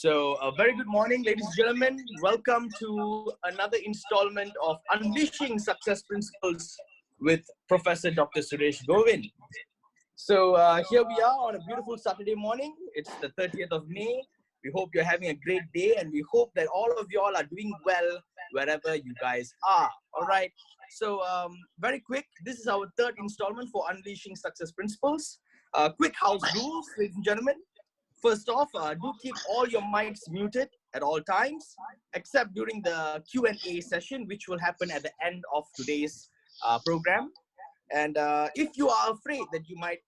So, a very good morning, ladies and gentlemen. Welcome to another installment of Unleashing Success Principles with Professor Dr. Suresh Govind. So, here we are on a beautiful Saturday morning. It's the 30th of May. We hope you're having a great day, and we hope that all of y'all are doing well wherever you guys are. All right. So, very quick, this is our third installment for Unleashing Success Principles. Quick house rules, ladies and gentlemen. First off, do keep all your mics muted at all times, except during the Q&A session, which will happen at the end of today's program. And if you are afraid that you might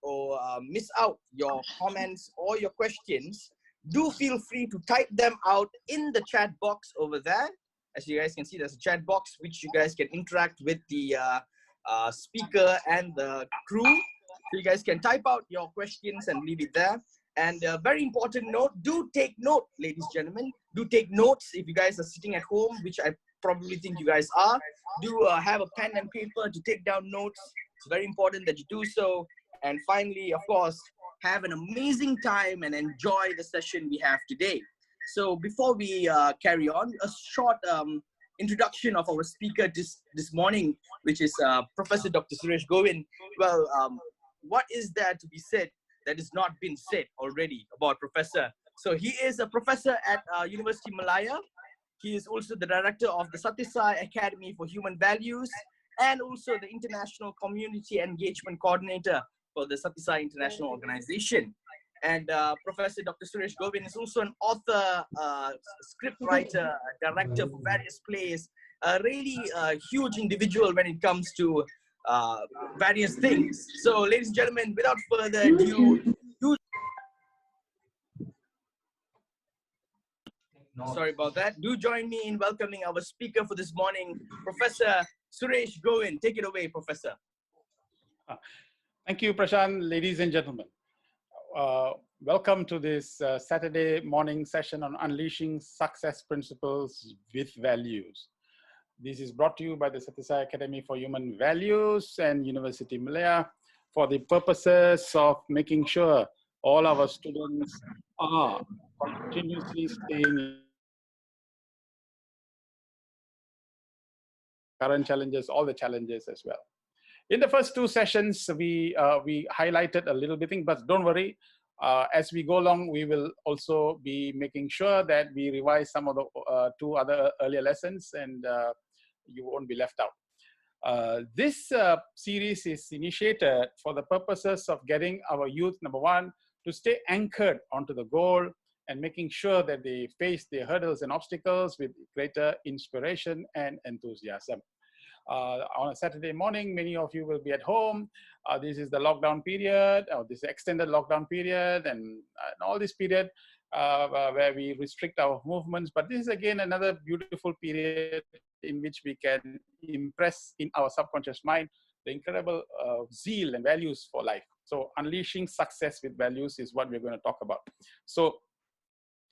miss out your comments or your questions, do feel free to type them out in the chat box over there. As you guys can see, there's a chat box which you guys can interact with the speaker and the crew. So you guys can type out your questions and leave it there. And a very important note, do take note, ladies and gentlemen. Do take notes if you guys are sitting at home, which I probably think you guys are. Do have a pen and paper to take down notes. It's very important that you do so. And finally, of course, have an amazing time and enjoy the session we have today. So before we carry on, a short introduction of our speaker this morning, which is Professor Dr. Suresh Govind. Well, what is there to be said that has not been said already about Professor? So he is a professor at University Malaya. He is also the director of the Sathya Academy for Human Values and also the International Community Engagement Coordinator for the Sathya International Organization. And Professor Dr. Suresh Govind is also an author, scriptwriter, director for various plays, a really huge individual when it comes to various things. So, ladies and gentlemen, without further ado, sorry about that. Do join me in welcoming our speaker for this morning, Professor Suresh Govind. Take it away, Professor. Thank you, Prashant. Ladies and gentlemen, welcome to this Saturday morning session on Unleashing Success Principles with Values. This is brought to you by the Sathya Academy for Human Values and University Malaya for the purposes of making sure all our students are continuously staying current challenges, all the challenges as well. In the first two sessions, we highlighted a little bit, but don't worry. As we go along, we will also be making sure that we revise some of the two other earlier lessons, and you won't be left out. This series is initiated for the purposes of getting our youth, number one, to stay anchored onto the goal and making sure that they face the hurdles and obstacles with greater inspiration and enthusiasm. On a Saturday morning, many of you will be at home. This is the lockdown period, or this extended lockdown period, and all this period where we restrict our movements. But this is again another beautiful period in which we can impress in our subconscious mind the incredible zeal and values for life. So unleashing success with values is what we're going to talk about. So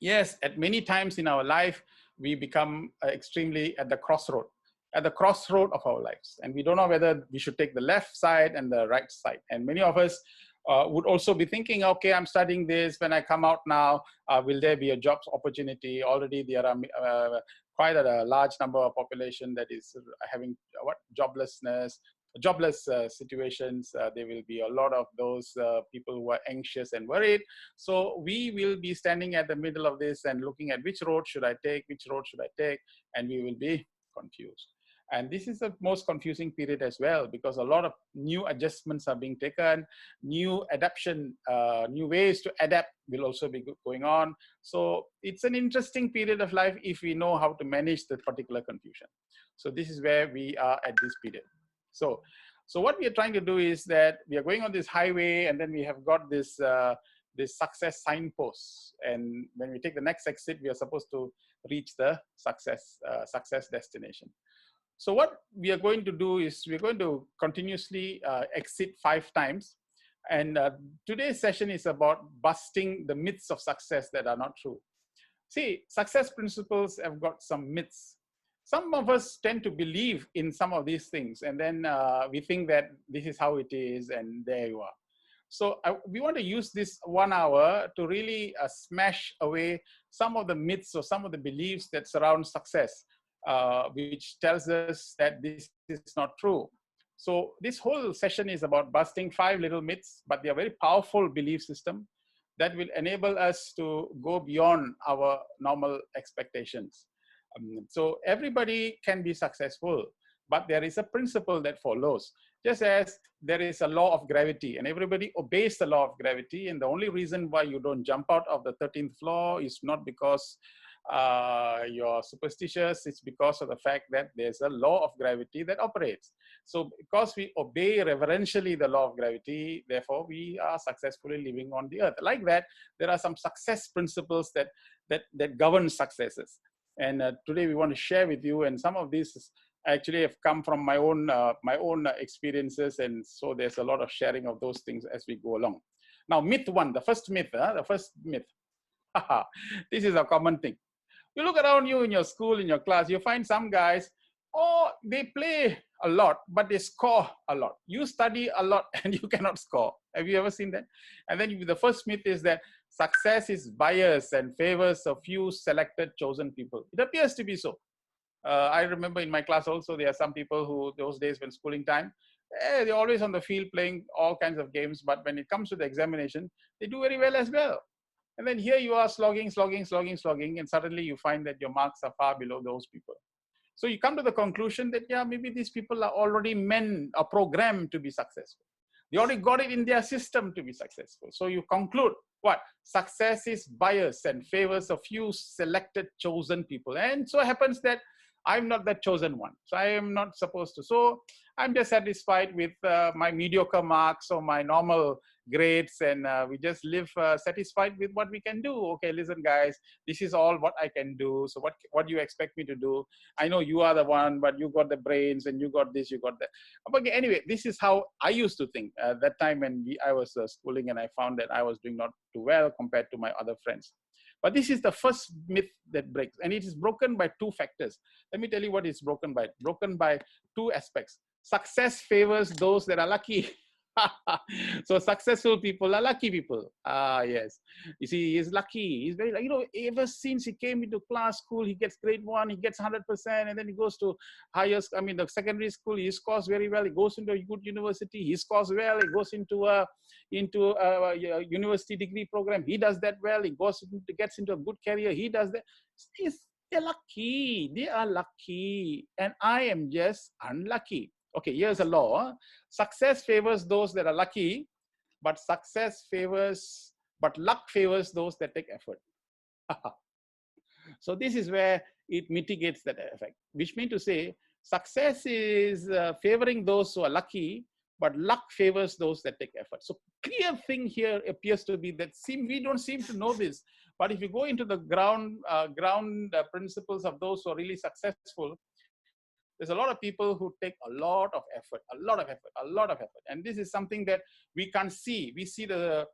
yes, at many times in our life, we become extremely at the crossroad of our lives. And we don't know whether we should take the left side and the right side. And many of us would also be thinking, okay, I'm studying this. When I come out now, will there be a job opportunity? Already there are quite a large number of population that is having jobless situations. There will be a lot of those people who are anxious and worried. So we will be standing at the middle of this and looking at which road should I take, and we will be confused. And this is the most confusing period as well, because a lot of new adjustments are being taken, new adaptation, new ways to adapt will also be going on. So it's an interesting period of life if we know how to manage the particular confusion. So this is where we are at this period. So what we are trying to do is that we are going on this highway, and then we have got this this success signposts. And when we take the next exit, we are supposed to reach the success destination. So what we are going to do is we're going to continuously exit 5 times. And today's session is about busting the myths of success that are not true. See, success principles have got some myths. Some of us tend to believe in some of these things, and then we think that this is how it is, and there you are. So we want to use this 1 hour to really smash away some of the myths or some of the beliefs that surround success, which tells us that this is not true. So this whole session is about busting 5 little myths, but they are very powerful belief system that will enable us to go beyond our normal expectations. So everybody can be successful, but there is a principle that follows. Just as there is a law of gravity and everybody obeys the law of gravity, and the only reason why you don't jump out of the 13th floor is not because you're superstitious, it's because of the fact that there's a law of gravity that operates. So because we obey reverentially the law of gravity, therefore we are successfully living on the earth. Like that, there are some success principles that govern successes. And today we want to share with you, and some of these actually have come from my own experiences, and so there's a lot of sharing of those things as we go along. Now, myth 1, the first myth. This is a common thing. You look around you in your school, in your class, you find some guys, oh, they play a lot, but they score a lot. You study a lot and you cannot score. Have you ever seen that? And then the first myth is that success is biased and favors a few selected chosen people. It appears to be so. I remember in my class also, there are some people who, those days when schooling time, they're always on the field playing all kinds of games, but when it comes to the examination, they do very well as well. And then here you are slogging, and suddenly you find that your marks are far below those people. So you come to the conclusion that, yeah, maybe these people are already meant or programmed to be successful. They already got it in their system to be successful. So you conclude what? Success is biased and favors a few selected chosen people. And so it happens that I'm not that chosen one. So I am not supposed to. So I'm just satisfied with my mediocre marks or my normal grades, and we just live satisfied with what we can do. Okay, listen, guys, this is all what I can do. So what do you expect me to do? I know you are the one, but you got the brains and you got this, you got that. But anyway, this is how I used to think that time when I was schooling, and I found that I was doing not too well compared to my other friends. But this is the first myth that breaks, and it is broken by 2 factors. Let me tell you what it's broken by. Broken by 2 aspects. Success favors those that are lucky. So successful people are lucky people. Yes. You see, he's lucky. He's very, you know, ever since he came into class school, he gets grade 1, he gets 100%, and then he goes to the secondary school, he scores very well. He goes into a good university, he scores well. He goes into a university degree program, he does that well. He gets into a good career, he does that. They're lucky. They are lucky, and I am just unlucky. Okay, here's a law. Success favors those that are lucky, but luck favors those that take effort. So this is where it mitigates that effect, which means to say success is favoring those who are lucky, but luck favors those that take effort. So clear thing here appears to be that we don't seem to know this, but if you go into the ground principles of those who are really successful, there's a lot of people who take a lot of effort. And this is something that we can't see. We see the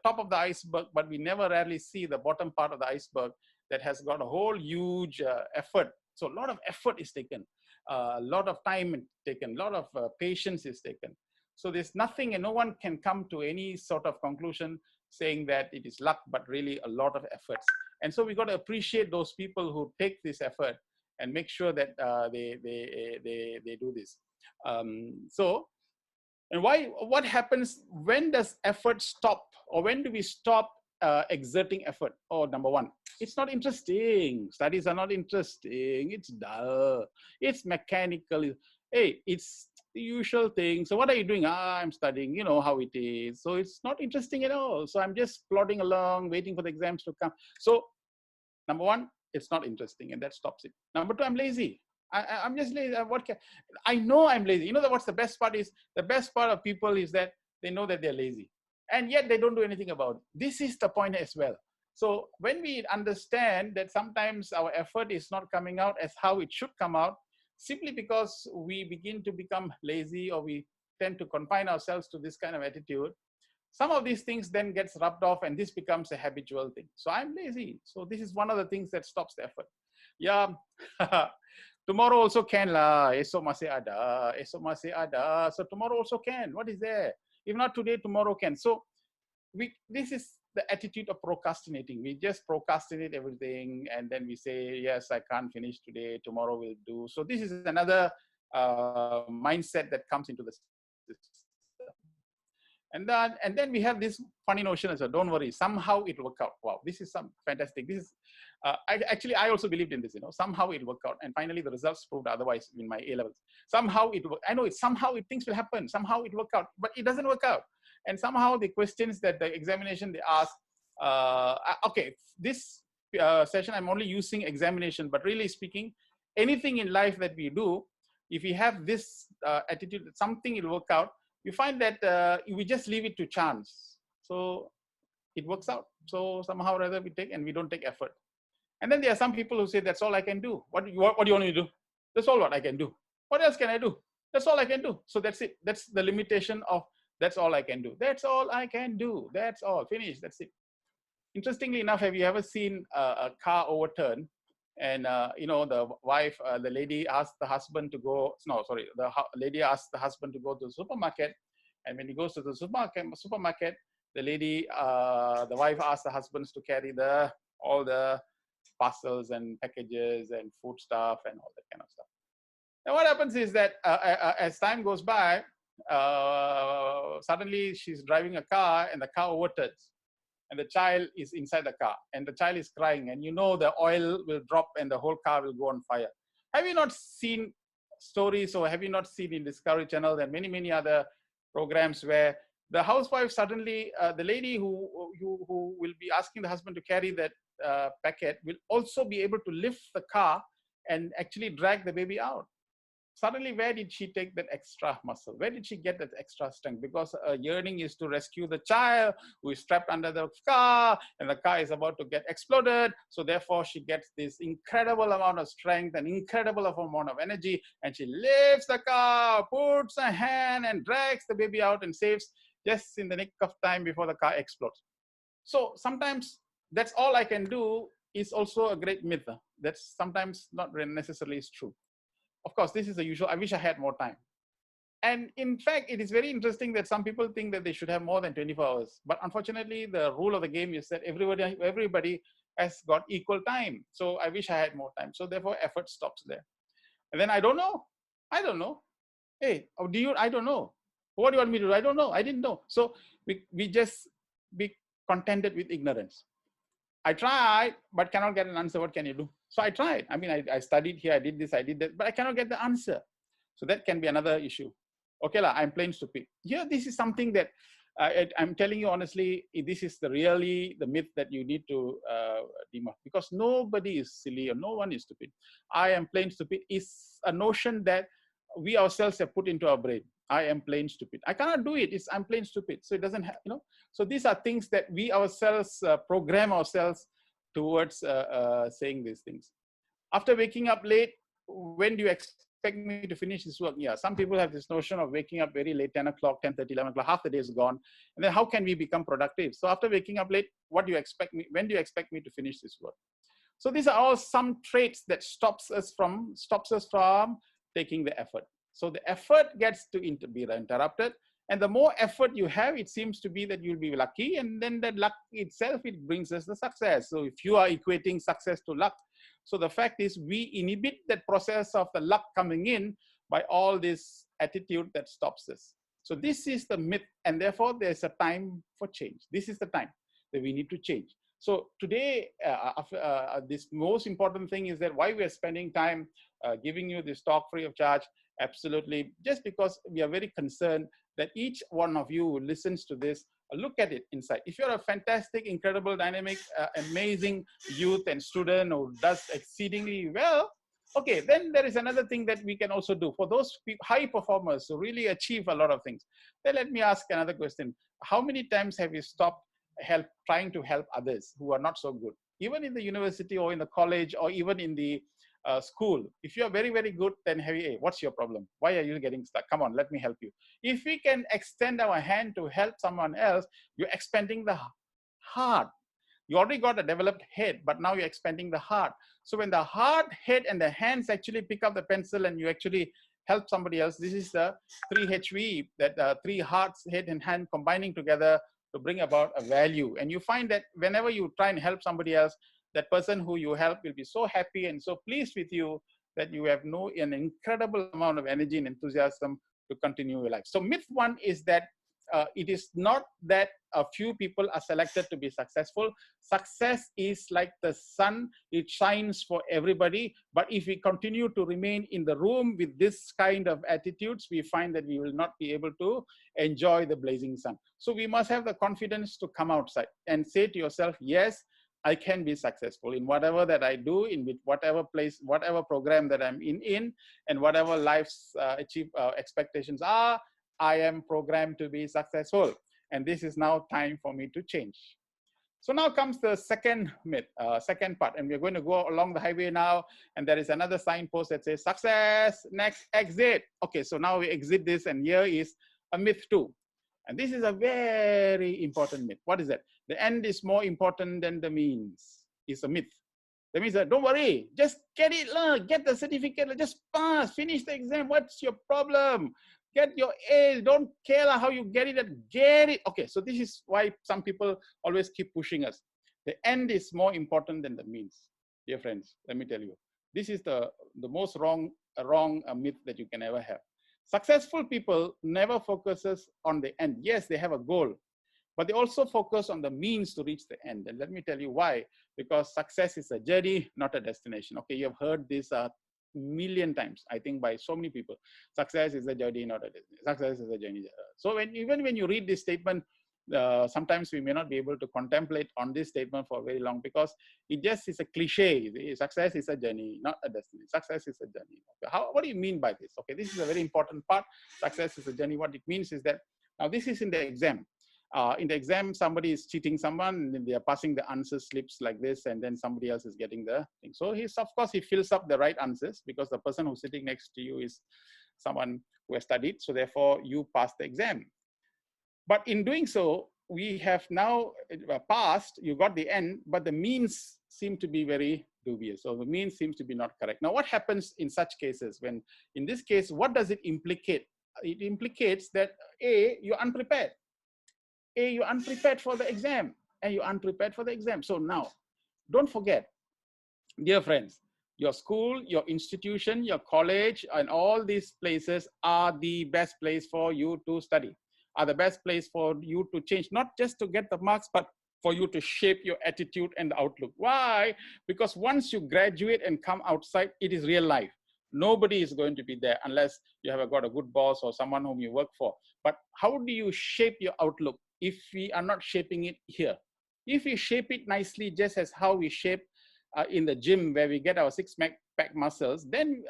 top of the iceberg, but we never rarely see the bottom part of the iceberg that has got a whole huge effort. So a lot of effort is taken, a lot of time is taken, a lot of patience is taken. So there's nothing, and no one can come to any sort of conclusion saying that it is luck, but really a lot of efforts. And so we got to appreciate those people who take this effort and make sure that they do this. And what happens, when does effort stop, or when do we stop exerting effort? Oh, number 1, it's not interesting. Studies are not interesting. It's dull. It's mechanical. Hey, it's the usual thing. So what are you doing? I'm studying. You know how it is. So it's not interesting at all. So I'm just plodding along, waiting for the exams to come. So number 1, it's not interesting, and that stops it. Number 2, I'm lazy. I'm just lazy. I know I'm lazy. You know what's the best part is? The best part of people is that they know that they're lazy, and yet they don't do anything about it. This is the point as well. So when we understand that sometimes our effort is not coming out as how it should come out, simply because we begin to become lazy, or we tend to confine ourselves to this kind of attitude, some of these things then gets rubbed off, and this becomes a habitual thing. So I'm lazy. So this is one of the things that stops the effort. Yeah, tomorrow also can lah. Esok masih ada. So tomorrow also can. What is there? If not today, tomorrow can. So this is the attitude of procrastinating. We just procrastinate everything, and then we say, yes, I can't finish today, tomorrow will do. So this is another mindset that comes into the system. And then we have this funny notion as well, don't worry, somehow it will work out. Wow, this is some fantastic. This is, I also believed in this, somehow it worked out. And finally, the results proved otherwise in my A levels. Somehow it worked. I know it, somehow things will happen. Somehow it worked out, but it doesn't work out. And somehow the questions that the examination they ask, okay, this session, I'm only using examination, but really speaking, anything in life that we do, if we have this attitude that something will work out, you find that we just leave it to chance. So it works out. So somehow or other we take, and we don't take effort. And then there are some people who say, that's all I can do. What do you want me to do? That's all what I can do. What else can I do? That's all I can do. So that's it. That's the limitation of that's all I can do. That's all I can do. That's all. Finish. That's it. Interestingly enough, have you ever seen a car overturn? And the wife, the lady asked the husband to go. No, sorry, the lady asked the husband to go to the supermarket. And when he goes to the supermarket, the wife asked the husbands to carry all the parcels and packages and food stuff and all that kind of stuff. And what happens is that as time goes by, suddenly she's driving a car and the car overturns. And the child is inside the car, and the child is crying, and the oil will drop and the whole car will go on fire. Have you not seen stories, or have you not seen in Discovery Channel and many, many other programs where the housewife suddenly, the lady who will be asking the husband to carry that packet will also be able to lift the car and actually drag the baby out? Suddenly, where did she take that extra muscle? Where did she get that extra strength? Because her yearning is to rescue the child who is trapped under the car, and the car is about to get exploded. So therefore, she gets this incredible amount of strength and incredible amount of energy, and she lifts the car, puts her hand and drags the baby out and saves just in the nick of time before the car explodes. So sometimes that's all I can do is also a great myth. That's sometimes not necessarily is true. Of course, this is the usual, I wish I had more time. And in fact, it is very interesting that some people think that they should have more than 24 hours. But unfortunately, the rule of the game is that everybody has got equal time. So I wish I had more time. So therefore, effort stops there. And then I don't know. Hey, I don't know. What do you want me to do? I don't know. I didn't know. So we just be contented with ignorance. I tried, but cannot get an answer. What can you do? So I tried. I mean, I studied here, I did this, I did that, but I cannot get the answer. So that can be another issue. Okay, I'm plain stupid. Here, this is something that I'm telling you honestly, this is the myth that you need to demark, because nobody is silly or no one is stupid. I am plain stupid is a notion that we ourselves have put into our brain. I am plain stupid. I cannot do it. I'm plain stupid. So it doesn't have, So these are things that we ourselves program ourselves towards saying these things. After waking up late, when do you expect me to finish this work? Yeah, some people have this notion of waking up very late, 10 o'clock, 10:30, 11 o'clock, half the day is gone. And then how can we become productive? So after waking up late, when do you expect me to finish this work? So these are all some traits that stops us from taking the effort. So the effort gets to be interrupted. And the more effort you have, it seems to be that you'll be lucky. And then that luck itself, it brings us the success. So if you are equating success to luck, so the fact is we inhibit that process of the luck coming in by all this attitude that stops us. So this is the myth. And therefore, there's a time for change. This is the time that we need to change. So today, this most important thing is that why we are spending time giving you this talk free of charge. Absolutely, just because we are very concerned that each one of you who listens to this, look at it inside. If you're a fantastic, incredible, dynamic, amazing youth and student who does exceedingly well, okay, then there is another thing that we can also do. For those high performers who really achieve a lot of things, then let me ask another question. How many times have you stopped trying to help others who are not so good? Even in the university or in the college or even in the school, if you are very, very good, then hey, what's your problem? Why are you getting stuck? Come on, let me help you. If we can extend our hand to help someone else, you're expanding the heart. You already got a developed head, but now you're expanding the heart. So when the heart, head, and the hands actually pick up the pencil and you actually help somebody else. This is the 3HV, that three hearts, head and hand combining together to bring about a value. And you find that whenever you try and help somebody else, that person who you help will be so happy and so pleased with you that you have an incredible amount of energy and enthusiasm to continue your life. So myth one is that it is not that a few people are selected to be successful. Success is like the sun, it shines for everybody. But if we continue to remain in the room with this kind of attitudes, we find that we will not be able to enjoy the blazing sun. So we must have the confidence to come outside and say to yourself, yes, I can be successful in whatever that I do, in whatever place, whatever program that I'm in and whatever life's expectations are. I am programmed to be successful. And this is now time for me to change. So now comes the second myth, second part. And we're going to go along the highway now. And there is another signpost that says success, next exit. Okay, so now we exit this. And here is a myth two. And this is a very important myth. What is that? The end is more important than the means. It's a myth. That means that don't worry, just get it, get the certificate, just pass, finish the exam. What's your problem? Get your A, don't care how you get it, get it. Okay, so this is why some people always keep pushing us. The end is more important than the means. Dear friends, let me tell you, this is the most wrong myth that you can ever have. Successful people never focuses on the end. Yes, they have a goal, but they also focus on the means to reach the end. And let me tell you why. Because success is a journey, not a destination. Okay, you have heard this a million times, I think, by so many people. Success is a journey, not a destination. Success is a journey. So even when you read this statement, sometimes we may not be able to contemplate on this statement for very long because it just is a cliche. Success is a journey, not a destination. Success is a journey. Okay. What do you mean by this? Okay, this is a very important part. Success is a journey. What it means is that now this is in the exam. In the exam, somebody is cheating someone, and they are passing the answer slips like this, and then somebody else is getting the thing. So of course, he fills up the right answers because the person who's sitting next to you is someone who has studied. So therefore, you pass the exam. But in doing so, we have now passed, you got the end, but the means seem to be very dubious. So the means seems to be not correct. Now, what happens in such cases when, in this case, what does it implicate? It implicates that A, you're unprepared. A, you're unprepared for the exam, and you're unprepared for the exam. So now, don't forget, dear friends, your school, your institution, your college, and all these places are the best place for you to study, are the best place for you to change, not just to get the marks, but for you to shape your attitude and outlook. Why? Because once you graduate and come outside, it is real life. Nobody is going to be there unless you have got a good boss or someone whom you work for. But how do you shape your outlook if we are not shaping it here? If we shape it nicely, just as how we shape in the gym where we get our six-pack muscles, then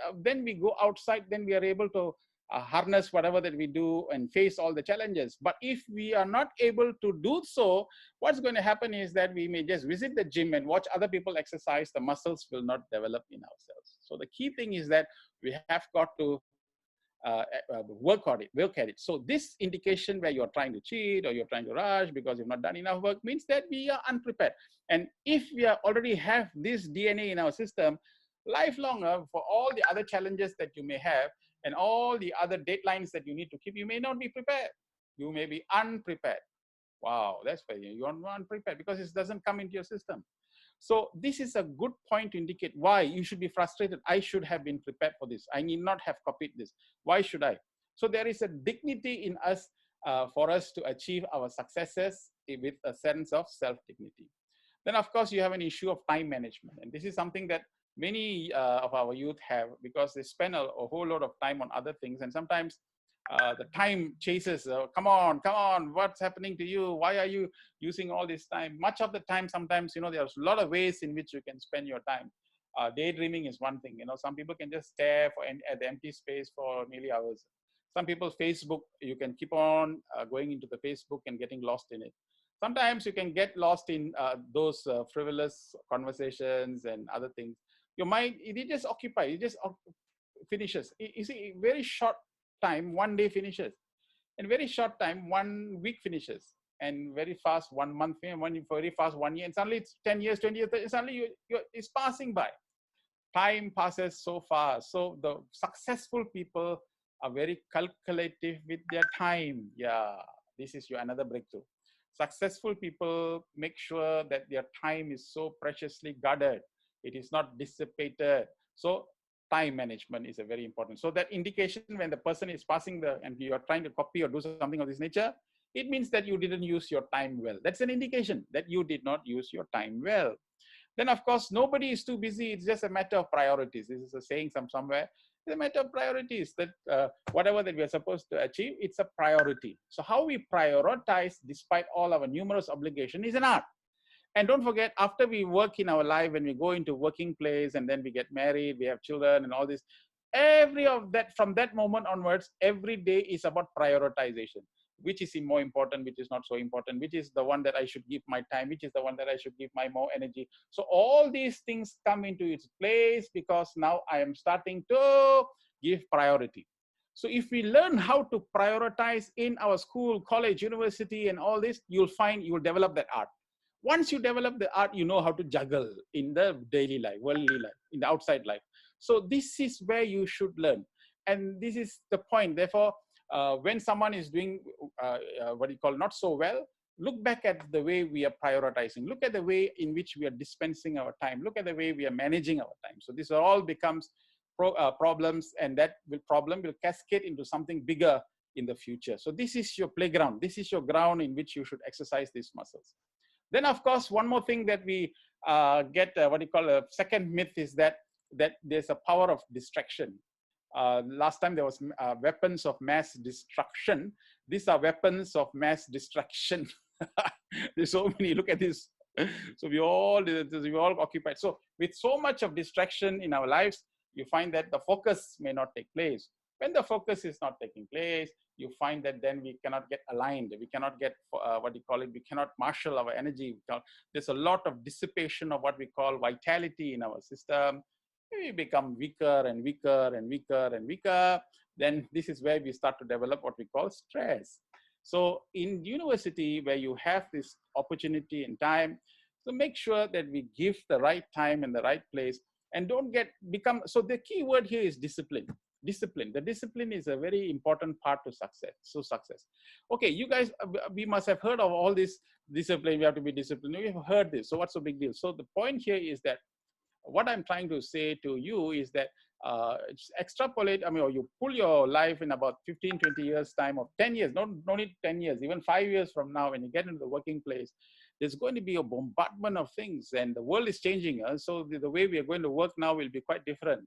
we go outside, then we are able to harness whatever that we do and face all the challenges. But if we are not able to do so, what's going to happen is that we may just visit the gym and watch other people exercise. The muscles will not develop in ourselves. So the key thing is that we have got to work at it. So this indication where you're trying to cheat or you're trying to rush because you've not done enough work means that we are unprepared. And if we already have this DNA in our system, lifelong for all the other challenges that you may have and all the other deadlines that you need to keep, you may not be prepared. You may be unprepared. Wow, that's very, you're unprepared because it doesn't come into your system. So this is a good point to indicate why you should be frustrated. I should have been prepared for this. I need not have copied this. Why should I? So there is a dignity in us for us to achieve our successes with a sense of self-dignity. Then of course you have an issue of time management. And this is something that many of our youth have because they spend a whole lot of time on other things. And sometimes the time chases, come on, what's happening to you? Why are you using all this time? Much of the time, sometimes, there's a lot of ways in which you can spend your time. Daydreaming is one thing. Some people can just stare at the empty space for nearly hours. Some people, Facebook, you can keep on going into the Facebook and getting lost in it. Sometimes you can get lost in those frivolous conversations and other things. Your mind, it just occupies, it just finishes. You see, very short time, one day finishes. In very short time, 1 week finishes. And very fast, 1 month, very fast, 1 year. And suddenly it's 10 years, 20 years, suddenly it's passing by. Time passes so fast. So the successful people are very calculative with their time. Yeah, this is your another breakthrough. Successful people make sure that their time is so preciously guarded. It is not dissipated. So time management is a very important. So that indication when the person is passing and you are trying to copy or do something of this nature, it means that you didn't use your time well. That's an indication that you did not use your time well. Then of course, nobody is too busy. It's just a matter of priorities. This is a saying somewhere. It's a matter of priorities that whatever that we are supposed to achieve, it's a priority. So how we prioritize despite all our numerous obligations is an art. And don't forget, after we work in our life, when we go into working place and then we get married, we have children and all this, every of that, from that moment onwards, every day is about prioritization. Which is more important, which is not so important, which is the one that I should give my time, which is the one that I should give my more energy. So all these things come into its place because now I am starting to give priority. So if we learn how to prioritize in our school, college, university, and all this, you'll find you will develop that art. Once you develop the art, you know how to juggle in the daily life, worldly life, in the outside life. So this is where you should learn. And this is the point. Therefore, when someone is doing what you call not so well, look back at the way we are prioritizing. Look at the way in which we are dispensing our time. Look at the way we are managing our time. So this all becomes problems, and that problem will cascade into something bigger in the future. So this is your playground. This is your ground in which you should exercise these muscles. Then, of course, one more thing that we get, what you call a second myth is that there's a power of distraction. Last time there was weapons of mass destruction. These are weapons of mass destruction. There's so many, look at this. So we all occupied. So with so much of distraction in our lives, you find that the focus may not take place. When the focus is not taking place, you find that then we cannot get aligned. We cannot get, we cannot marshal our energy. There's a lot of dissipation of what we call vitality in our system. We become weaker and weaker and weaker and weaker. Then this is where we start to develop what we call stress. So in university, where you have this opportunity and time, so make sure that we give the right time and the right place, and don't become, so the key word here is discipline. Discipline. The discipline is a very important part to success. So success. Okay, you guys, we must have heard of all this discipline. We have to be disciplined. We have heard this. So what's the big deal? So the point here is that what I'm trying to say to you is that extrapolate, or you pull your life in about 15, 20 years time, or 10 years, no need 10 years, even 5 years from now, when you get into the working place, there's going to be a bombardment of things, and the world is changing. So the way we are going to work now will be quite different.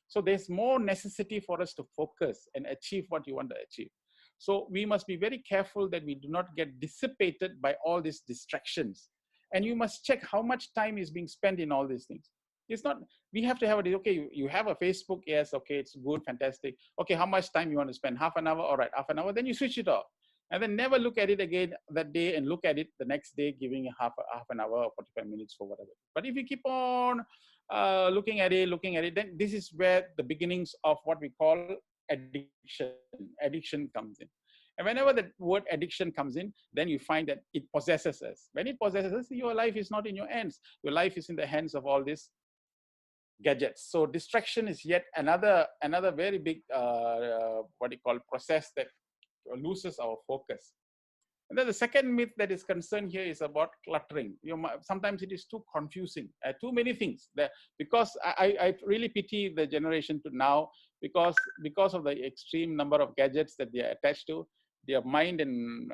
So there's more necessity for us to focus and achieve what you want to achieve. So we must be very careful that we do not get dissipated by all these distractions. And you must check how much time is being spent in all these things. It's not, we have to have it, okay, you have a Facebook, yes, okay, it's good, fantastic. Okay, how much time you want to spend? Half an hour, all right, half an hour, then you switch it off. And then never look at it again that day, and look at it the next day, giving half an hour or 45 minutes for whatever. But if you keep on looking at it, then this is where the beginnings of what we call addiction comes in. And whenever the word addiction comes in, then you find that it possesses us. When it possesses us, your life is not in your hands. Your life is in the hands of all these gadgets. So distraction is yet another very big process that loses our focus. And then the second myth that is concerned here is about cluttering. Sometimes it is too confusing, too many things. Because I really pity the generation to now, because of the extreme number of gadgets that they are attached to, their mind and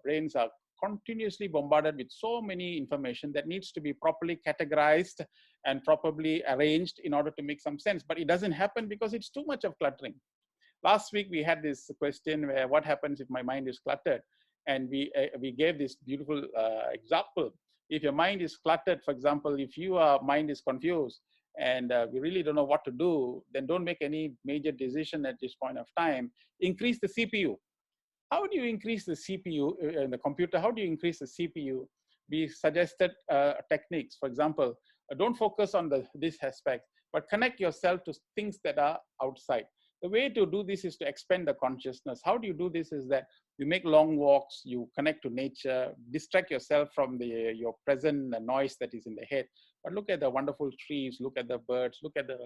brains are continuously bombarded with so many information that needs to be properly categorized and properly arranged in order to make some sense. But it doesn't happen because it's too much of cluttering. Last week, we had this question where what happens if my mind is cluttered? And we gave this beautiful example. If your mind is cluttered, for example, if your mind is confused and we really don't know what to do, then don't make any major decision at this point of time. Increase the CPU. How do you increase the CPU in the computer? How do you increase the CPU? We suggested techniques. For example, don't focus on this aspect, but connect yourself to things that are outside. The way to do this is to expand the consciousness. How do you do this is that you make long walks, you connect to nature, distract yourself from your present noise that is in the head. But look at the wonderful trees, look at the birds, look at the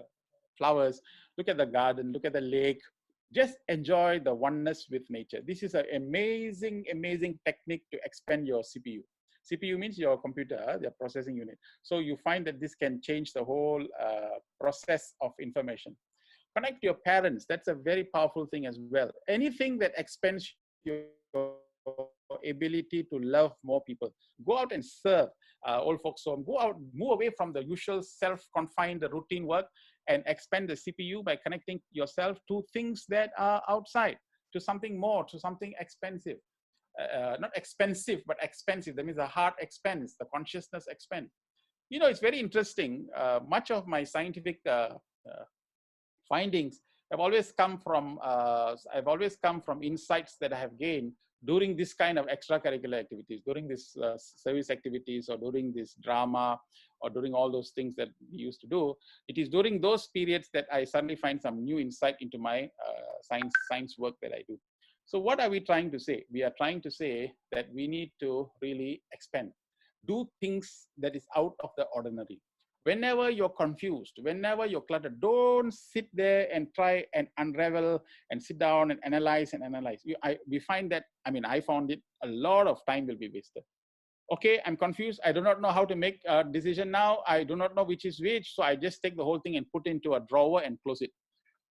flowers, look at the garden, look at the lake. Just enjoy the oneness with nature. This is an amazing, amazing technique to expand your CPU. CPU means your computer, the processing unit. So you find that this can change the whole process of information. Connect to your parents. That's a very powerful thing as well. Anything that expands your ability to love more people. Go out and serve old folks home. Go out, move away from the usual self-confined routine work and expand the CPU by connecting yourself to things that are outside, to something more, to something expensive. Not expensive, but expensive. That means the heart expands, the consciousness expands. You know, it's very interesting. Much of my scientific findings have always come from insights that I have gained during this kind of extracurricular activities, during this service activities, or during this drama, or during all those things that we used to do. It is during those periods that I suddenly find some new insight into my science work that I do. So what are we trying to say? We are trying to say that we need to really expand, do things that is out of the ordinary. Whenever you're confused, whenever you're cluttered, don't sit there and try and unravel and sit down and analyze and analyze. We find that, I mean, I found it, a lot of time will be wasted. Okay, I'm confused. I do not know how to make a decision now. I do not know which is which. So I just take the whole thing and put into a drawer and close it.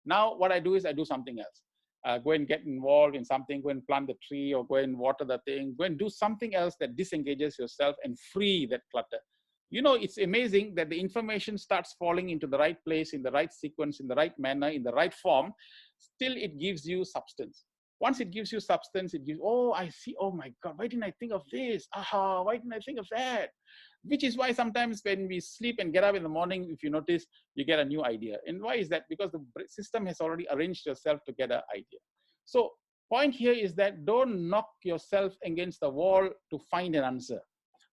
Now what I do is I do something else. Go and get involved in something, go and plant the tree, or go and water the thing, go and do something else that disengages yourself and free that clutter. You know, it's amazing that the information starts falling into the right place, in the right sequence, in the right manner, in the right form. Still, it gives you substance. Once it gives you substance, it gives, oh, I see, oh my God, why didn't I think of this? Aha, why didn't I think of that? Which is why sometimes when we sleep and get up in the morning, if you notice, you get a new idea. And why is that? Because the system has already arranged yourself to get an idea. So point here is that don't knock yourself against the wall to find an answer.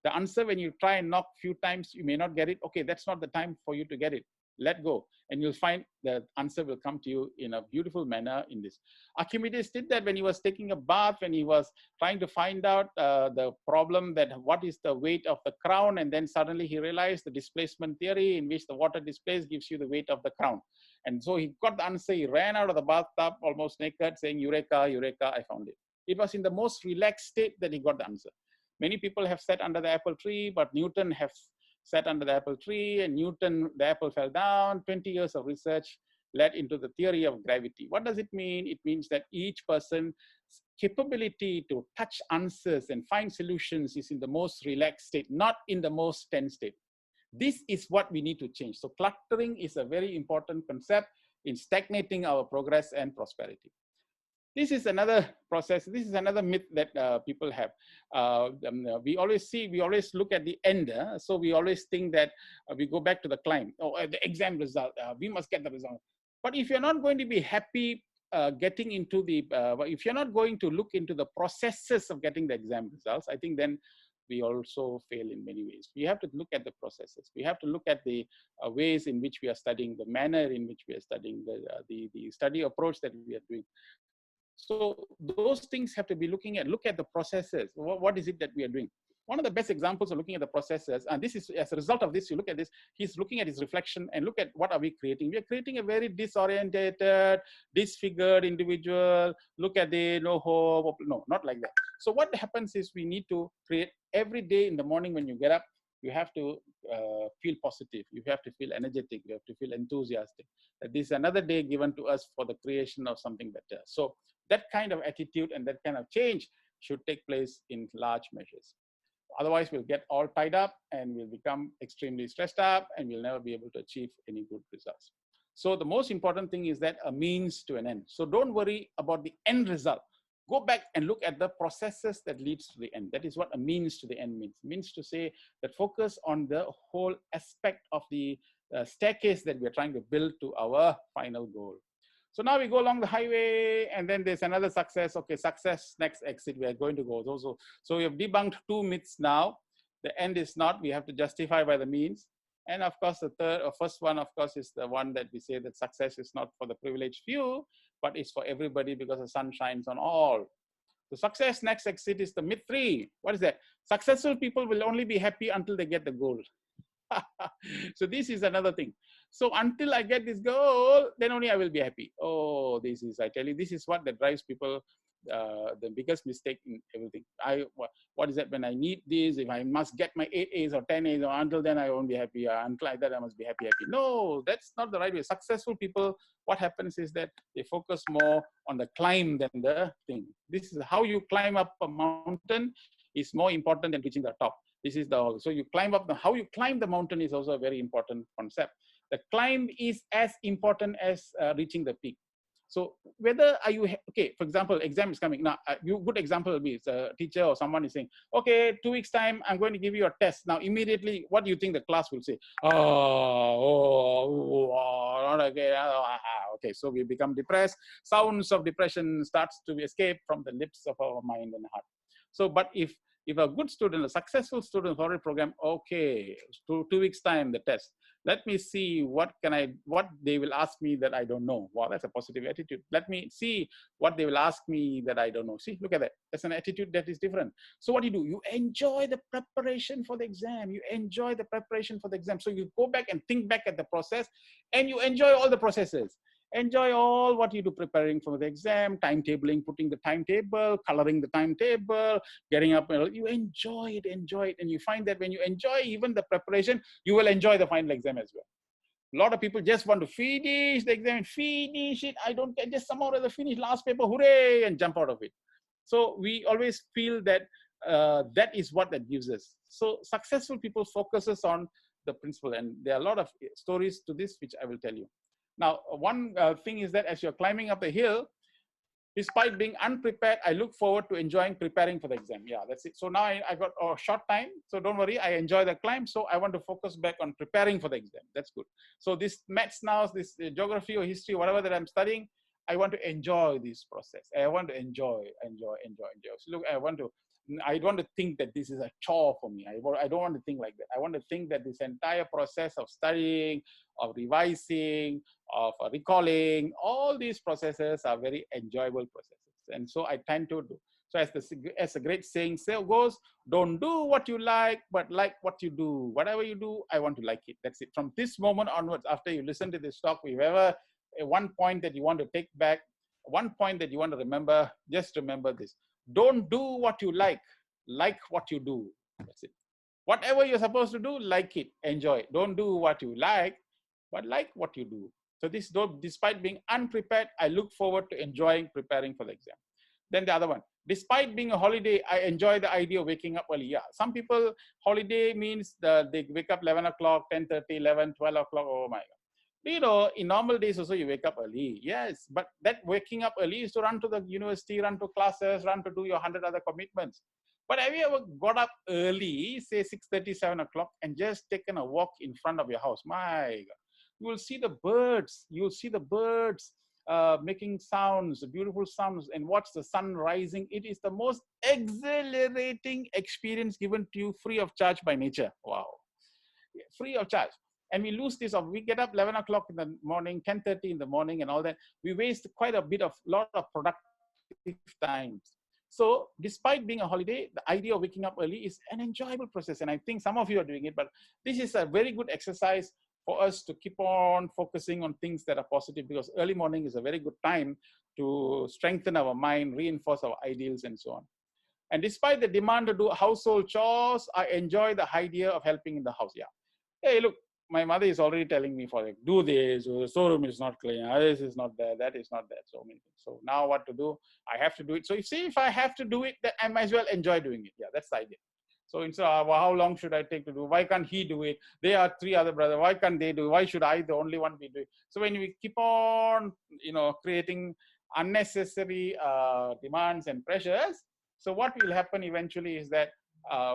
The answer, when you try and knock a few times, you may not get it. Okay, that's not the time for you to get it. Let go, and you'll find the answer will come to you in a beautiful manner in this. Archimedes did that when he was taking a bath, when he was trying to find out the problem that what is the weight of the crown, and then suddenly he realized the displacement theory in which the water displaced gives you the weight of the crown. And so he got the answer. He ran out of the bathtub almost naked saying, Eureka, Eureka, I found it. It was in the most relaxed state that he got the answer. Many people have sat under the apple tree, but Newton has sat under the apple tree, and Newton, the apple fell down. 20 years of research led into the theory of gravity. What does it mean? It means that each person's capability to touch answers and find solutions is in the most relaxed state, not in the most tense state. This is what we need to change. So cluttering is a very important concept in stagnating our progress and prosperity. This is another process. This is another myth that people have. We always look at the end. So we always think that we go back to the climb. Oh, the exam result, we must get the result. But if you're not going to be happy getting into the, if you're not going to look into the processes of getting the exam results, I think then we also fail in many ways. We have to look at the processes. We have to look at the ways in which we are studying, the manner in which we are studying, the study approach that we are doing. So those things have to be look at the processes. What is it that we are doing? One of the best examples of looking at the processes, and this is as a result of this, you look at this, he's looking at his reflection and look at what are we creating. We are creating a very disorientated, disfigured individual. Look at the no hope, no, not like that. So what happens is we need to create every day in the morning when you get up, you have to feel positive. You have to feel energetic. You have to feel enthusiastic. That this is another day given to us for the creation of something better. So that kind of attitude and that kind of change should take place in large measures. Otherwise, we'll get all tied up and we'll become extremely stressed up and we'll never be able to achieve any good results. So the most important thing is that a means to an end. So don't worry about the end result. Go back and look at the processes that leads to the end. That is what a means to the end means. It means to say that focus on the whole aspect of the staircase that we're trying to build to our final goal. So now we go along the highway and then there's another success. Okay, success, next exit, we are going to go. So we have debunked two myths now. The end is not, we have to justify by the means. And of course, the first one, of course, is the one that we say that success is not for the privileged few, but it's for everybody because the sun shines on all. The success, next exit is the myth 3. What is that? Successful people will only be happy until they get the goal. So this is another thing. So until I get this goal, then only I will be happy. Oh, this is, I tell you, this is what that drives people, the biggest mistake in everything. What is that when I need this? If I must get my 8 A's or 10 A's, or until then I won't be happy. Until like that I must be happy. No, that's not the right way. Successful people, what happens is that they focus more on the climb than the thing. This is how you climb up a mountain is more important than reaching the top. This is the, so you climb up, how you climb the mountain is also a very important concept. The climb is as important as reaching the peak. So whether are you, okay, for example, exam is coming. Now, good example will be a teacher or someone is saying, okay, 2 weeks time, I'm going to give you a test. Now, immediately, what do you think the class will say? Okay, so we become depressed. Sounds of depression starts to escape from the lips of our mind and heart. So, but if a good student, a successful student for a program, okay, 2 weeks time, the test. Let me see what they will ask me that I don't know. Wow, that's a positive attitude. Let me see what they will ask me that I don't know. See, look at that. That's an attitude that is different. So what do? You enjoy the preparation for the exam. You enjoy the preparation for the exam. So you go back and think back at the process and you enjoy all the processes. Enjoy all what you do preparing for the exam, timetabling, putting the timetable, coloring the timetable, getting up. You enjoy it. And you find that when you enjoy even the preparation, you will enjoy the final exam as well. A lot of people just want to finish the exam, finish it. I don't care, just somehow or other finish last paper, hooray, and jump out of it. So we always feel that that is what that gives us. So successful people focuses on the principle. And there are a lot of stories to this, which I will tell you. Now, one thing is that as you're climbing up the hill, despite being unprepared, I look forward to enjoying preparing for the exam. Yeah, that's it. So now I got a short time. So don't worry, I enjoy the climb. So I want to focus back on preparing for the exam. That's good. So this maths now, this geography or history, whatever that I'm studying, I want to enjoy this process. I want to enjoy. So look, I don't want to think that this is a chore for me. I don't want to think like that. I want to think that this entire process of studying, of revising, of recalling, all these processes are very enjoyable processes. And so I tend to do. So as the great saying goes, don't do what you like, but like what you do. Whatever you do, I want to like it. That's it. From this moment onwards, after you listen to this talk, if you ever one point that you want to take back, one point that you want to remember, just remember this. Don't do what you like what you do. That's it. Whatever you're supposed to do, like it, enjoy it. Don't do what you like, but like what you do. So this, though, despite being unprepared, I look forward to enjoying preparing for the exam. Then the other one, despite being a holiday, I enjoy the idea of waking up early. Yeah, some people, holiday means they wake up 11 o'clock, 10:30, 11, 12 o'clock. Oh my God. You know, in normal days also you wake up early. Yes, but that waking up early is to run to the university, run to classes, run to do your 100 other commitments. But have you ever got up early, say 6:30, 7 o'clock, and just taken a walk in front of your house? My God. You will see the birds. You will see the birds making sounds, beautiful sounds, and watch the sun rising. It is the most exhilarating experience given to you free of charge by nature. Wow. Free of charge. And we lose this of, we get up 11 o'clock in the morning, 10:30 in the morning and all that. We waste quite a lot of productive times. So despite being a holiday, the idea of waking up early is an enjoyable process. And I think some of you are doing it, but this is a very good exercise for us to keep on focusing on things that are positive, because early morning is a very good time to strengthen our mind, reinforce our ideals and so on. And despite the demand to do household chores, I enjoy the idea of helping in the house. Yeah. Hey, look, my mother is already telling me for like, do this, the storeroom is not clean, this is not there, that is not there, so many things. So now what to do? I have to do it. So you see, if I have to do it, then I might as well enjoy doing it. Yeah, that's the idea. So instead of how long should I take to do? Why can't he do it? There are 3 other brothers. Why can't they do it? Why should I, the only one, be doing it? So when we keep on, creating unnecessary demands and pressures, so what will happen eventually is that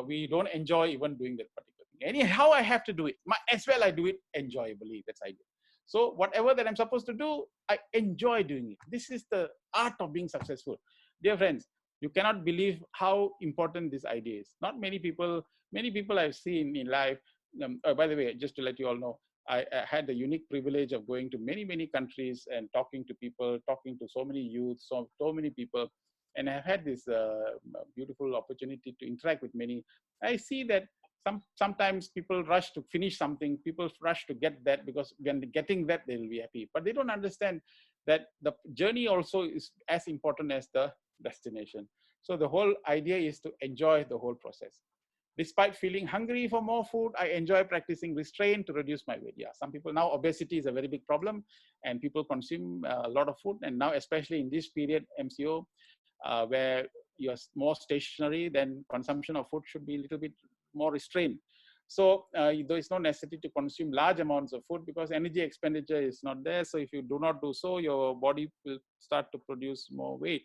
we don't enjoy even doing that particular thing. Anyhow, I have to do it. As well, I do it enjoyably. That's idea. So whatever that I'm supposed to do, I enjoy doing it. This is the art of being successful. Dear friends, you cannot believe how important this idea is. Not many people I've seen in life. By the way, just to let you all know, I had the unique privilege of going to many, many countries and talking to people, talking to so many youth, so many people. And I've had this beautiful opportunity to interact with many. I see that Sometimes people rush to finish something, people rush to get that, because when getting that, they will be happy. But they don't understand that the journey also is as important as the destination. So the whole idea is to enjoy the whole process. Despite feeling hungry for more food, I enjoy practicing restraint to reduce my weight. Yeah, some people now, obesity is a very big problem, and people consume a lot of food. And now, especially in this period, MCO, where you're more stationary, then consumption of food should be a little bit more restrained. So there is no necessity to consume large amounts of food because energy expenditure is not there. So if you do not do so, your body will start to produce more weight.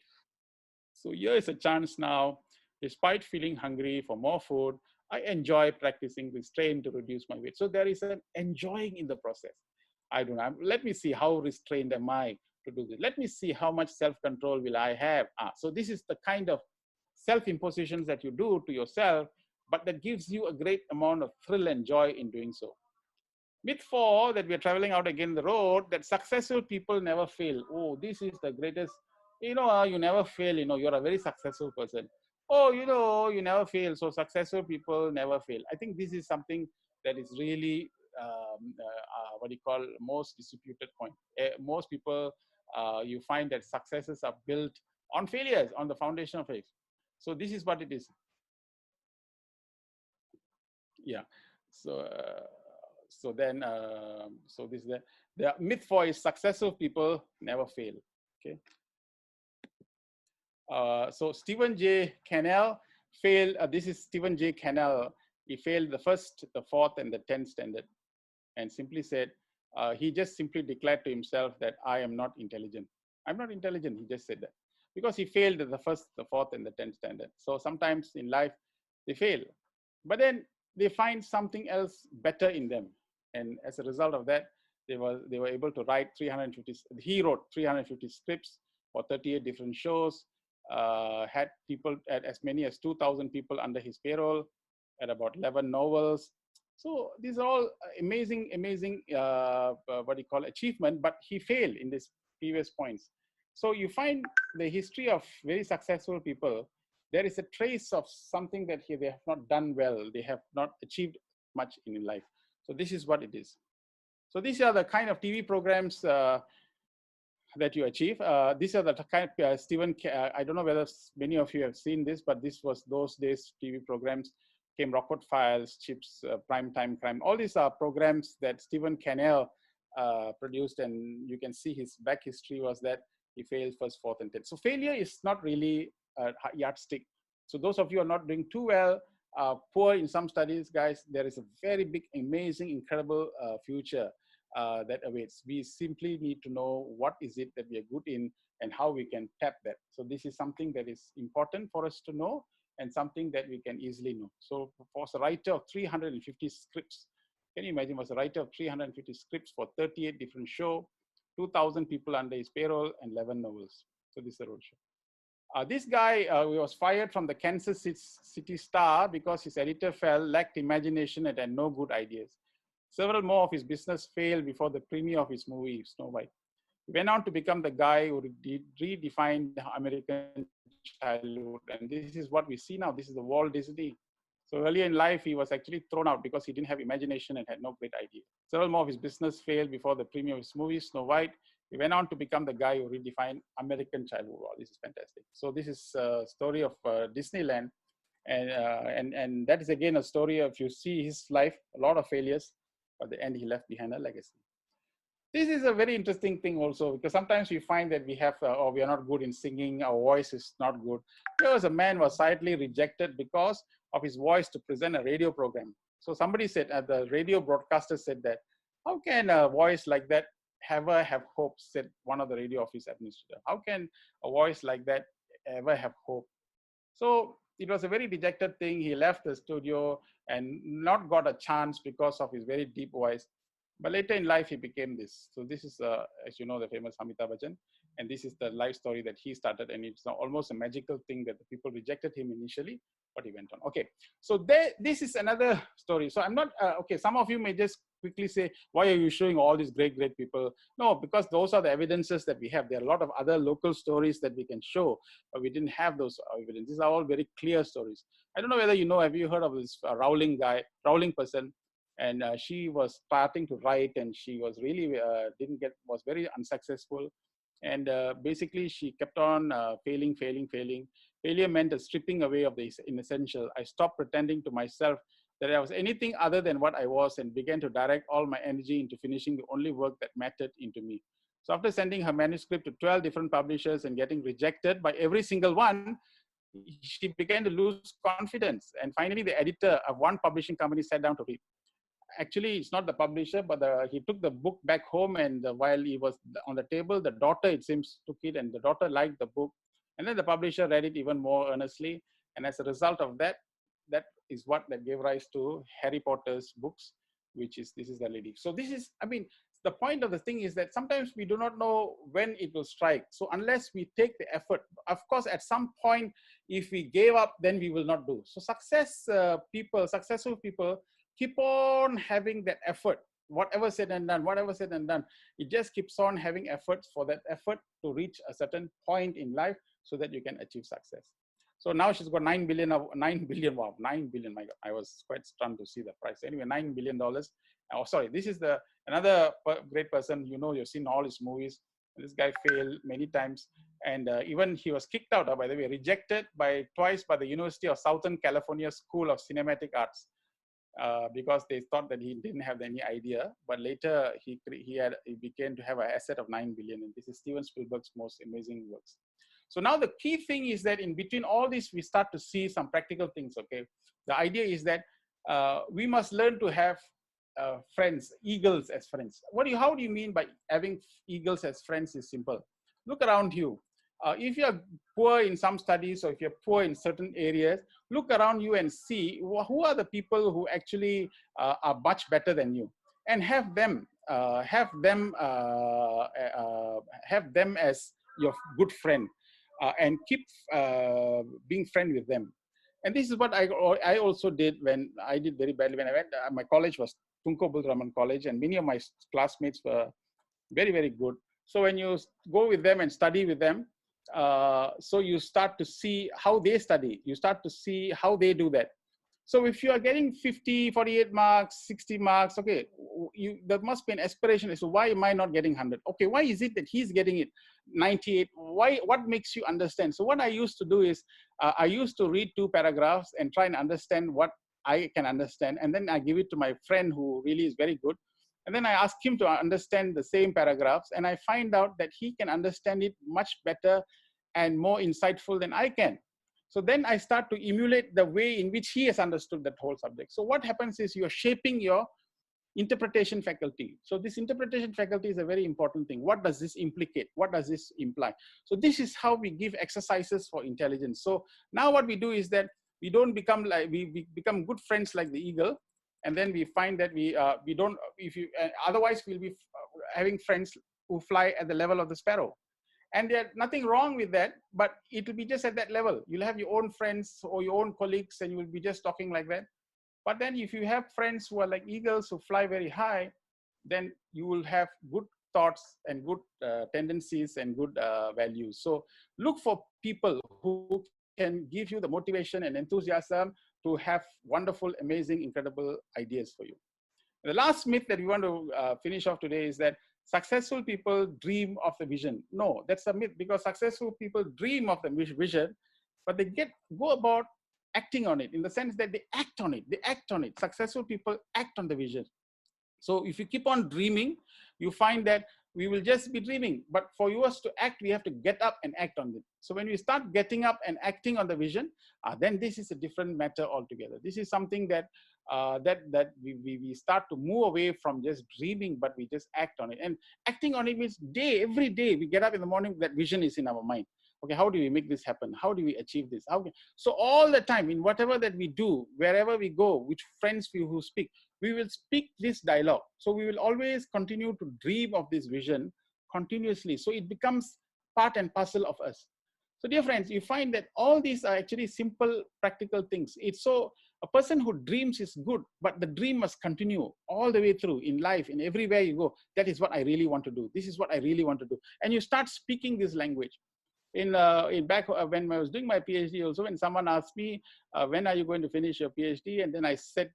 So here is a chance now. Despite feeling hungry for more food, I enjoy practicing restraint to reduce my weight. So there is an enjoying in the process. I don't know. Let me see how restrained am I to do this. Let me see how much self-control will I have. So this is the kind of self-impositions that you do to yourself, but that gives you a great amount of thrill and joy in doing so. Myth 4, that we're traveling out again the road, that successful people never fail. Oh, this is the greatest. You never fail. You're a very successful person. Oh, you never fail. So successful people never fail. I think this is something that is really what you call most disputed point. Most people, you find that successes are built on failures, on the foundation of faith. So this is what it is. Yeah. So so this is the myth 4 is successful people never fail. Okay. So Stephen J. Cannell failed. This is Stephen J. Cannell. He failed the 1st, the 4th, and the 10th standard, and simply said, he just simply declared to himself that I am not intelligent. I'm not intelligent. He just said that because he failed the 1st, the 4th, and the 10th standard. So sometimes in life they fail, but then they find something else better in them, and as a result of that, they were able to write 350. He wrote 350 scripts for 38 different shows. Had people at as many as 2,000 people under his payroll, at about 11 novels. So these are all amazing what you call achievement, but he failed in these previous points. So you find the history of very successful people, there is a trace of something that they have not done well. They have not achieved much in life. So this is what it is. So these are the kind of TV programs that you achieve. These are the kind of Stephen. I don't know whether many of you have seen this, but this was those days TV programs. Came Rockford Files, Chips, Primetime Crime. All these are programs that Stephen Cannell produced, and you can see his back history was that he failed 1st, 4th, and 10th. So failure is not really a yardstick. So those of you who are not doing too well, poor in some studies, guys, there is a very big, amazing, incredible future that awaits. We simply need to know what is it that we are good in and how we can tap that. So this is something that is important for us to know, and something that we can easily know. So for a writer of 350 scripts, can you imagine, was a writer of 350 scripts for 38 different shows, 2,000 people under his payroll, and 11 novels. So this is the road show. This guy was fired from the Kansas City Star because his editor lacked imagination and had no good ideas. Several more of his business failed before the premiere of his movie, Snow White. He went on to become the guy who redefined American childhood. And this is what we see now. This is the Walt Disney. So earlier in life, he was actually thrown out because he didn't have imagination and had no great idea. Several more of his business failed before the premiere of his movie, Snow White. He went on to become the guy who redefined American childhood. Wow, this is fantastic. So this is a story of Disneyland. And that is again a story of, you see his life, a lot of failures, but at the end he left behind a legacy. This is a very interesting thing also, because sometimes we find that we have, or we are not good in singing, our voice is not good. There was a man who was sadly rejected because of his voice to present a radio program. So somebody said, the radio broadcaster said that, how can a voice like that ever have hope, said one of the radio office administrator. How can a voice like that ever have hope? So it was a very dejected thing. He left the studio and not got a chance because of his very deep voice. But later in life, he became this. So this is, as you know, the famous Amitabh Bachchan. And this is the life story that he started. And it's almost a magical thing that the people rejected him initially, but he went on. Okay, so this is another story. So I'm not, okay, some of you may just quickly say, why are you showing all these great people? No, because those are the evidences that we have. There are a lot of other local stories that we can show, but we didn't have those evidence. These are all very clear stories. I don't know whether you know, have you heard of this Rowling person? And she was starting to write, and she was really was very unsuccessful. And basically she kept on failing. Failure meant a stripping away of the inessential. I stopped pretending to myself that I was anything other than what I was, and began to direct all my energy into finishing the only work that mattered into me. So after sending her manuscript to 12 different publishers and getting rejected by every single one, she began to lose confidence. And finally, the editor of one publishing company sat down to read. Actually, it's not the publisher, but he took the book back home, and while he was on the table, the daughter, it seems, took it, and the daughter liked the book. And then the publisher read it even more earnestly. And as a result of that, that is what that gave rise to Harry Potter's books, which is, this is the lady. So this is, I mean, the point of the thing is that sometimes we do not know when it will strike. So unless we take the effort, of course, at some point, if we gave up, then we will not do. So successful people keep on having that effort, whatever said and done, it just keeps on having efforts for that effort to reach a certain point in life so that you can achieve success. So now she's got 9 billion, wow, 9 billion, my God, I was quite stunned to see the price. Anyway, $9 billion. Oh, sorry, this is another great person, you know, you've seen all his movies. This guy failed many times. And even he was kicked out, by the way, rejected twice by the University of Southern California School of Cinematic Arts. Because they thought that he didn't have any idea, but later he began to have an asset of 9 billion, and this is Steven Spielberg's most amazing works. So now the key thing is that in between all this, we start to see some practical things. Okay, the idea is that we must learn to have friends, eagles as friends. How do you mean by having eagles as friends? Is simple. Look around you. If you're poor in some studies, or if you're poor in certain areas, look around you and see who are the people who actually are much better than you, and have them as your good friend, and keep being friend with them. And this is what I also did when I did very badly when I went. My college was Tunku Abdul Rahman College, and many of my classmates were very, very good. So when you go with them and study with them, so you start to see how they study. You start to see how they do that. So if you are getting 50, 48 marks, 60 marks, okay, there must be an aspiration as to why am I not getting 100? Okay, why is it that he's getting it 98? What makes you understand? So what I used to do is, I used to read 2 paragraphs and try and understand what I can understand. And then I give it to my friend who really is very good. And then I ask him to understand the same paragraphs, and I find out that he can understand it much better and more insightful than I can. So then I start to emulate the way in which he has understood that whole subject. So what happens is you're shaping your interpretation faculty. So this interpretation faculty is a very important thing. What does this implicate? What does this imply? So this is how we give exercises for intelligence. So now what we do is that we don't become like, we become good friends like the eagle. And then we find that we don't, otherwise we'll be having friends who fly at the level of the sparrow. And there's nothing wrong with that, but it will be just at that level. You'll have your own friends or your own colleagues, and you will be just talking like that. But then if you have friends who are like eagles who fly very high, then you will have good thoughts and good tendencies and good values. So look for people who can give you the motivation and enthusiasm to have wonderful, amazing, incredible ideas for you. And the last myth that we want to finish off today is that successful people dream of the vision. No, that's a myth, because successful people dream of the vision, but they go about acting on it, in the sense that they act on it. They act on it. Successful people act on the vision. So if you keep on dreaming, you find that we will just be dreaming. But for us to act, we have to get up and act on it. So when we start getting up and acting on the vision, then this is a different matter altogether. This is something that we start to move away from just dreaming, but we just act on it. And acting on it means every day we get up in the morning, that vision is in our mind. Okay, how do we make this happen? How do we achieve this? So all the time, in whatever that we do, wherever we go, which friends who speak, we will speak this dialogue. So we will always continue to dream of this vision continuously. So it becomes part and parcel of us. So dear friends, you find that all these are actually simple, practical things. It's so, A person who dreams is good, but the dream must continue all the way through in life, in everywhere you go. That is what I really want to do. This is what I really want to do. And you start speaking this language. In back when I was doing my PhD also, when someone asked me, when are you going to finish your PhD? And then I said,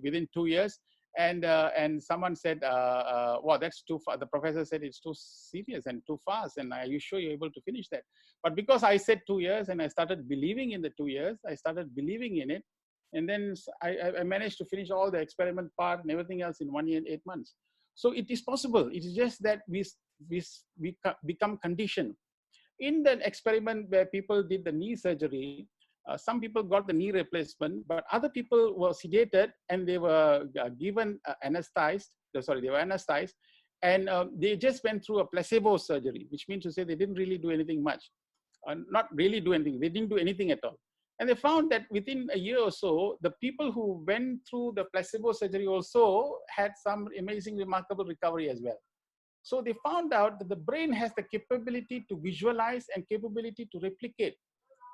within 2 years. And someone said, wow, that's too far. The professor said it's too serious and too fast. And are you sure you're able to finish that? But because I said 2 years and I started believing in the 2 years, I started believing in it. And then I managed to finish all the experiment part and everything else in 1 year and 8 months. So it is possible. It is just that we become conditioned. In the experiment where people did the knee surgery, some people got the knee replacement, but other people were sedated and they were given anesthetized. Sorry, they were anesthetized, and they just went through a placebo surgery, which means to say they didn't really do anything much, not really do anything. They didn't do anything at all, and they found that within a year or so, the people who went through the placebo surgery also had some amazing, remarkable recovery as well. So they found out that the brain has the capability to visualize and capability to replicate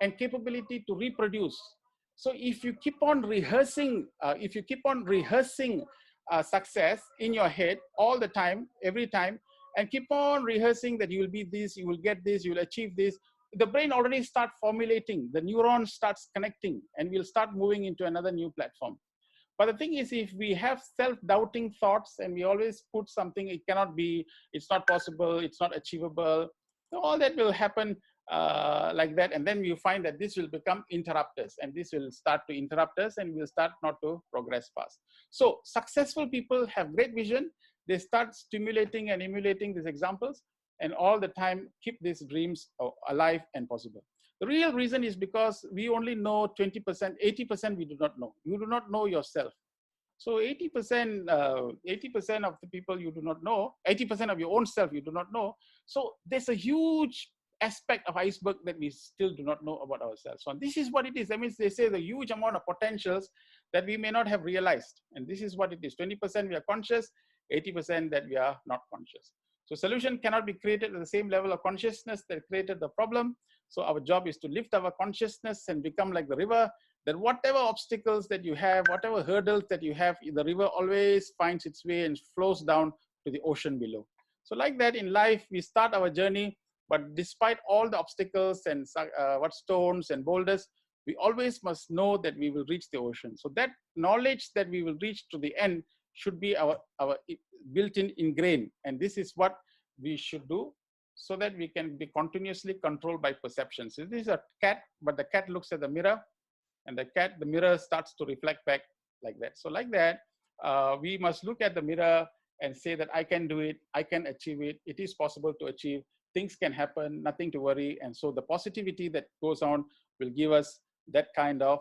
and capability to reproduce. So if you keep on rehearsing, success in your head all the time, every time, and keep on rehearsing that you will be this, you will get this, you will achieve this, the brain already starts formulating, the neuron starts connecting, and we'll start moving into another new platform. But the thing is, if we have self-doubting thoughts and we always put something, it cannot be, it's not possible, it's not achievable, all that will happen like that. And then you find that this will become interrupters, and this will start to interrupt us, and we'll start not to progress fast. So successful people have great vision. They start stimulating and emulating these examples, and all the time keep these dreams alive and possible. The real reason is because we only know 20%, 80% we do not know. You do not know yourself. So 80% of the people you do not know, 80% of your own self you do not know. So there's a huge aspect of iceberg that we still do not know about ourselves. So this is what it is. That means they say the huge amount of potentials that we may not have realized. And this is what it is. 20% we are conscious, 80% that we are not conscious. So solution cannot be created at the same level of consciousness that created the problem. So our job is to lift our consciousness and become like the river, that whatever obstacles that you have, whatever hurdles that you have, the river always finds its way and flows down to the ocean below. So like that in life, we start our journey, but despite all the obstacles and stones and boulders, we always must know that we will reach the ocean. So that knowledge that we will reach to the end should be our built-in ingrained. And this is what we should do so that we can be continuously controlled by perceptions. So this is a cat, but the cat looks at the mirror, and the mirror starts to reflect back like that. So like that, we must look at the mirror and say that I can do it, I can achieve it, it is possible to achieve, things can happen, nothing to worry. And so the positivity that goes on will give us that kind of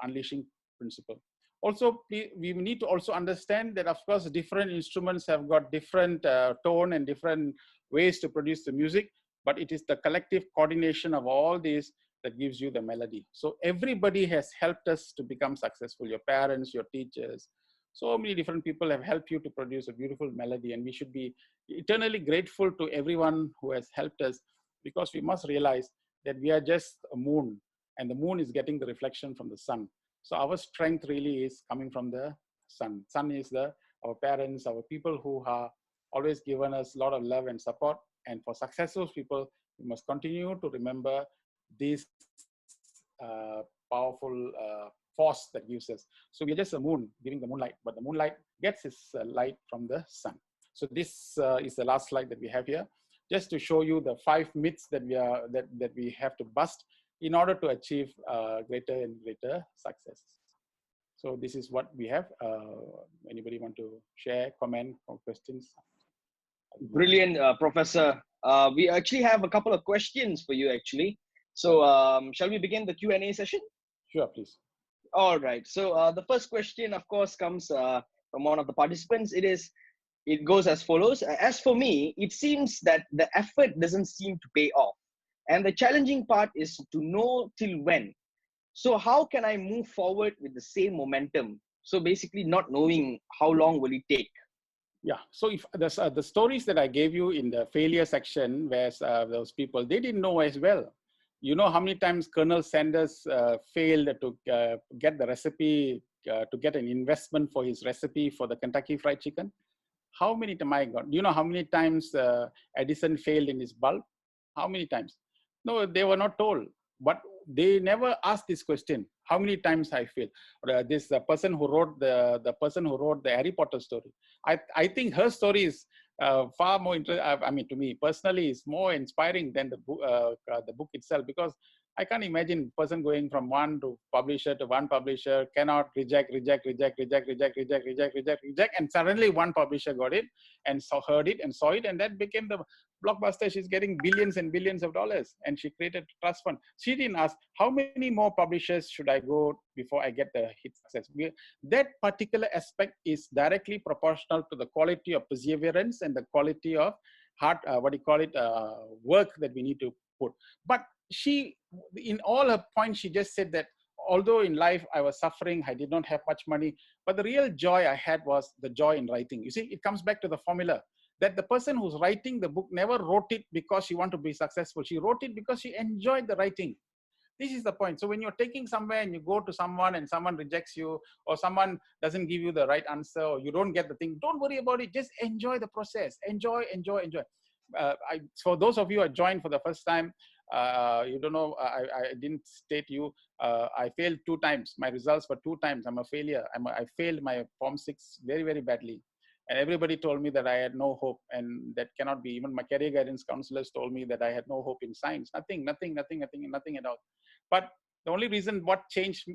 unleashing principle. Also, we need to also understand that, of course, different instruments have got different tone and different ways to produce the music, but it is the collective coordination of all these that gives you the melody. So everybody has helped us to become successful. Your parents, your teachers, so many different people have helped you to produce a beautiful melody, and we should be eternally grateful to everyone who has helped us, because we must realize that we are just a moon, and the moon is getting the reflection from the sun. So our strength really is coming from the sun. Sun is our parents, our people who have always given us a lot of love and support. And for successful people, we must continue to remember this powerful force that gives us. So we're just a moon giving the moonlight, but the moonlight gets its light from the sun. So this is the last slide that we have here, just to show you the 5 myths that we have to bust in order to achieve greater and greater success. So this is what we have. Anybody want to share, comment, or questions? Brilliant, Professor. We actually have a couple of questions for you, actually. So shall we begin the Q&A session? Sure, please. All right. So the first question, of course, comes from one of the participants. It goes as follows. As for me, it seems that the effort doesn't seem to pay off. And the challenging part is to know till when. So how can I move forward with the same momentum? So basically not knowing how long will it take. Yeah, so if the stories that I gave you in the failure section, where those people, they didn't know as well. You know how many times Colonel Sanders failed to get the recipe, to get an investment for his recipe for the Kentucky Fried Chicken? How many times I got? Do you know how many times Edison failed in his bulb? How many times? No, they were not told. But they never asked this question. How many times I failed? This person who wrote the Harry Potter story. I think her story is far more interesting. I mean, to me personally, is more inspiring than the book itself, because I can't imagine a person going from one publisher to one publisher, cannot reject, and suddenly one publisher got it and heard it and saw it, and that became the blockbuster. She's getting billions and billions of dollars, and she created a trust fund. She didn't ask how many more publishers should I go before I get the hit success. That particular aspect is directly proportional to the quality of perseverance and the quality of hard, work that we need to put. But she, in all her points, she just said that although in life I was suffering, I did not have much money, but the real joy I had was the joy in writing. You see, it comes back to the formula that the person who's writing the book never wrote it because she wanted to be successful. She wrote it because she enjoyed the writing. This is the point. So when you're taking somewhere and you go to someone and someone rejects you, or someone doesn't give you the right answer, or you don't get the thing, don't worry about it. Just enjoy the process. Enjoy. For those of you who joined for the first time, you don't know, I didn't state you, I failed 2 times. My results were 2 times. I'm a failure. I failed my Form 6 very, very badly. And everybody told me that I had no hope, and that cannot be. Even my career guidance counselors told me that I had no hope in science. Nothing at all. But the only reason what changed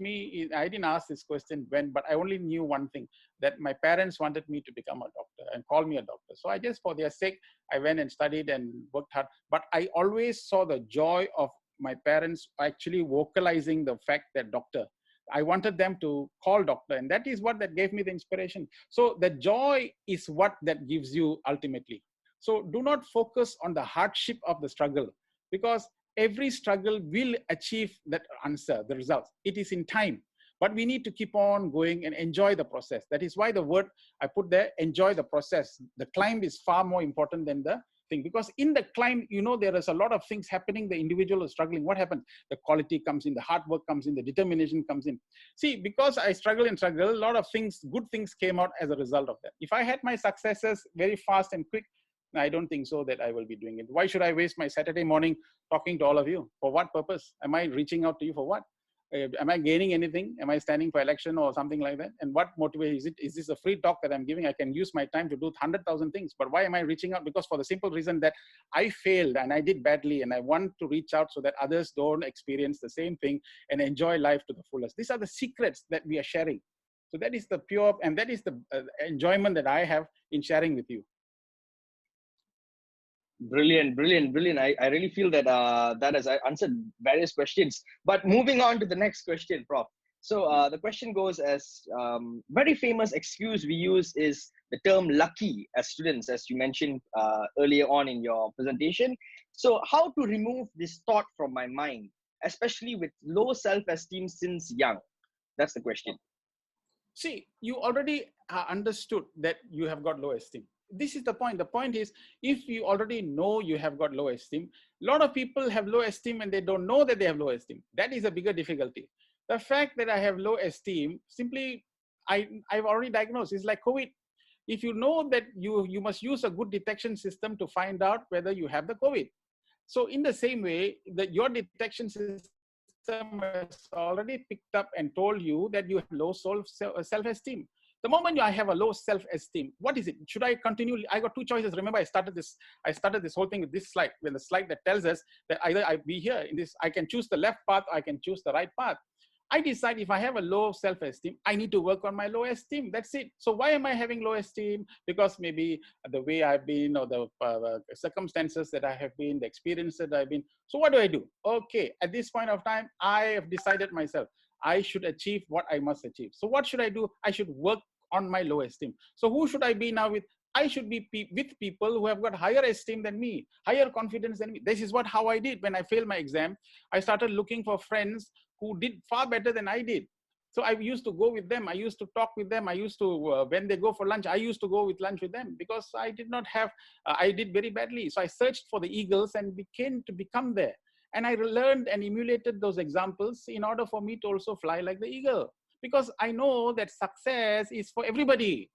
me is, I didn't ask this question when, but I only knew one thing, that my parents wanted me to become a doctor and call me a doctor. So I just, for their sake, I went and studied and worked hard. But I always saw the joy of my parents actually vocalizing the fact that doctor. I wanted them to call doctor, and that is what that gave me the inspiration. So the joy is what that gives you ultimately. So do not focus on the hardship of the struggle, because every struggle will achieve that answer, the results. It is in time, but we need to keep on going and enjoy the process. That is why the word I put there, enjoy the process. The climb is far more important than the thing, because in the climb, you know, there is a lot of things happening. The individual is struggling. What happens? The quality comes in, the hard work comes in, the determination comes in. See, because I struggle, a lot of things, good things came out as a result of that. If I had my successes very fast and quick, I don't think so that I will be doing it. Why should I waste my Saturday morning talking to all of you? For what purpose? Am I reaching out to you for what? Am I gaining anything? Am I standing for election or something like that? And what motivates it? Is this a free talk that I'm giving? I can use my time to do 100,000 things. But why am I reaching out? Because for the simple reason that I failed and I did badly, and I want to reach out so that others don't experience the same thing and enjoy life to the fullest. These are the secrets that we are sharing. So that is the pure, and that is the enjoyment that I have in sharing with you. Brilliant. I really feel that that has answered various questions. But moving on to the next question, Prof. So the question goes as, very famous excuse we use is the term lucky as students, as you mentioned earlier on in your presentation. So how to remove this thought from my mind, especially with low self-esteem since young? That's the question. See, you already understood that you have got low esteem. This is the point. The point is, if you already know you have got low esteem, a lot of people have low esteem and they don't know that they have low esteem. That is a bigger difficulty. The fact that I have low esteem, simply, I've already diagnosed. It's like COVID. If you know that you must use a good detection system to find out whether you have the COVID. So in the same way, that your detection system has already picked up and told you that you have low self-esteem. The moment I have a low self-esteem, what is it? Should I continue? I got 2 choices. Remember, I started this whole thing with this slide, with the slide that tells us that either I be here in this, I can choose the left path, or I can choose the right path. I decide if I have a low self-esteem, I need to work on my low esteem. That's it. So why am I having low esteem? Because maybe the way I've been, or the circumstances that I have been, the experience that I've been. So what do? Okay, at this point of time, I have decided myself, I should achieve what I must achieve. So what should I do? I should work on my low esteem. So who should I be now with? I should be with people who have got higher esteem than me, higher confidence than me. This is how I did when I failed my exam. I started looking for friends who did far better than I did. So I used to go with them. I used to talk with them. I used to, when they go for lunch, I used to go with lunch with them, because I did not have, I did very badly. So I searched for the eagles and became to become there. And I learned and emulated those examples in order for me to also fly like the eagle, because I know that success is for everybody.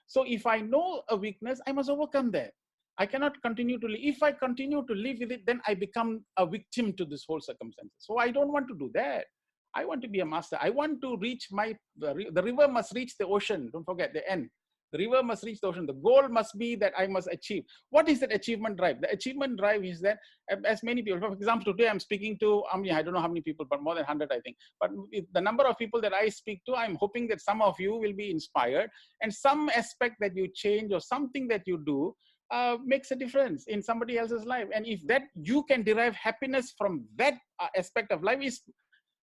So if I know a weakness, I must overcome that. I cannot continue to live. If I continue to live with it, then I become a victim to this whole circumstance. So I don't want to do that. I want to be a master. I want to reach the river must reach the ocean. Don't forget the end. The river must reach the ocean. The goal must be that I must achieve. What is that achievement drive? The achievement drive is that, as many people, for example, today I'm speaking to, I don't know how many people, but more than 100, I think. But with the number of people that I speak to, I'm hoping that some of you will be inspired, and some aspect that you change or something that you do makes a difference in somebody else's life. And if that you can derive happiness from that aspect of life, is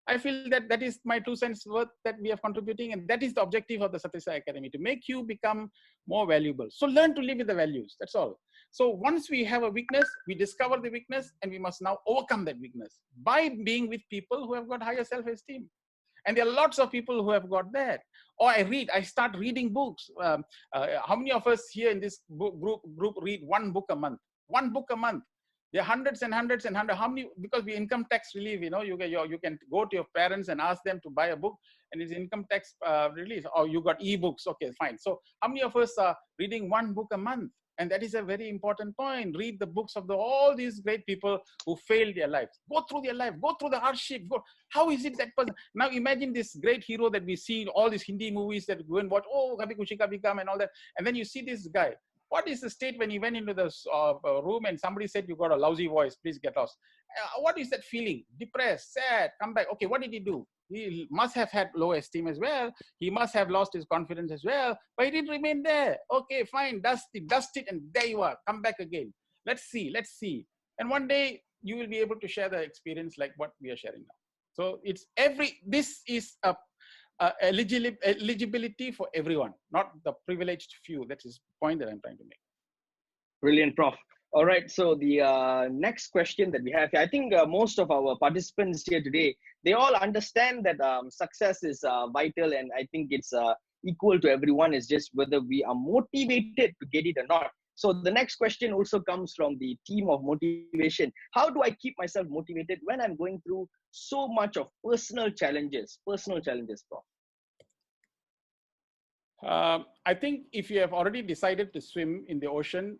I feel that that is my 2 cents worth that we are contributing, and that is the objective of the Sathya Sai Academy, to make you become more valuable. So learn to live with the values, that's all. So once we have a weakness, we discover the weakness, and we must now overcome that weakness by being with people who have got higher self-esteem. And there are lots of people who have got that. Or I start reading books. How many of us here in this group read one book a month? One book a month. There are hundreds and hundreds and hundreds. How many? Because we income tax relief, you can go to your parents and ask them to buy a book, and it's income tax relief. Or you got ebooks. Okay, fine. So how many of us are reading one book a month? And that is a very important point. Read the books of all these great people who failed their lives. Go through their life. Go through the hardship. How is it that person? Now imagine this great hero that we see in all these Hindi movies that go and watch. Oh, Kabhi Khushi Kabhi Gum and all that. And then you see this guy. What is the state when he went into the room and somebody said, you got a lousy voice, please get lost? What is that feeling? Depressed, sad, come back. Okay, what did he do? He must have had low esteem as well. He must have lost his confidence as well, but he didn't remain there. Okay, fine, dust it, and there you are. Come back again. Let's see. And one day you will be able to share the experience like what we are sharing now. So this is a eligibility for everyone, not the privileged few. That is the point that I'm trying to make. Brilliant, Prof. All right, so the next question that we have here, I think most of our participants here today, they all understand that success is vital, and I think it's equal to everyone. It's just whether we are motivated to get it or not. So the next question also comes from the theme of motivation. How do I keep myself motivated when I'm going through so much of personal challenges, Prof? I think if you have already decided to swim in the ocean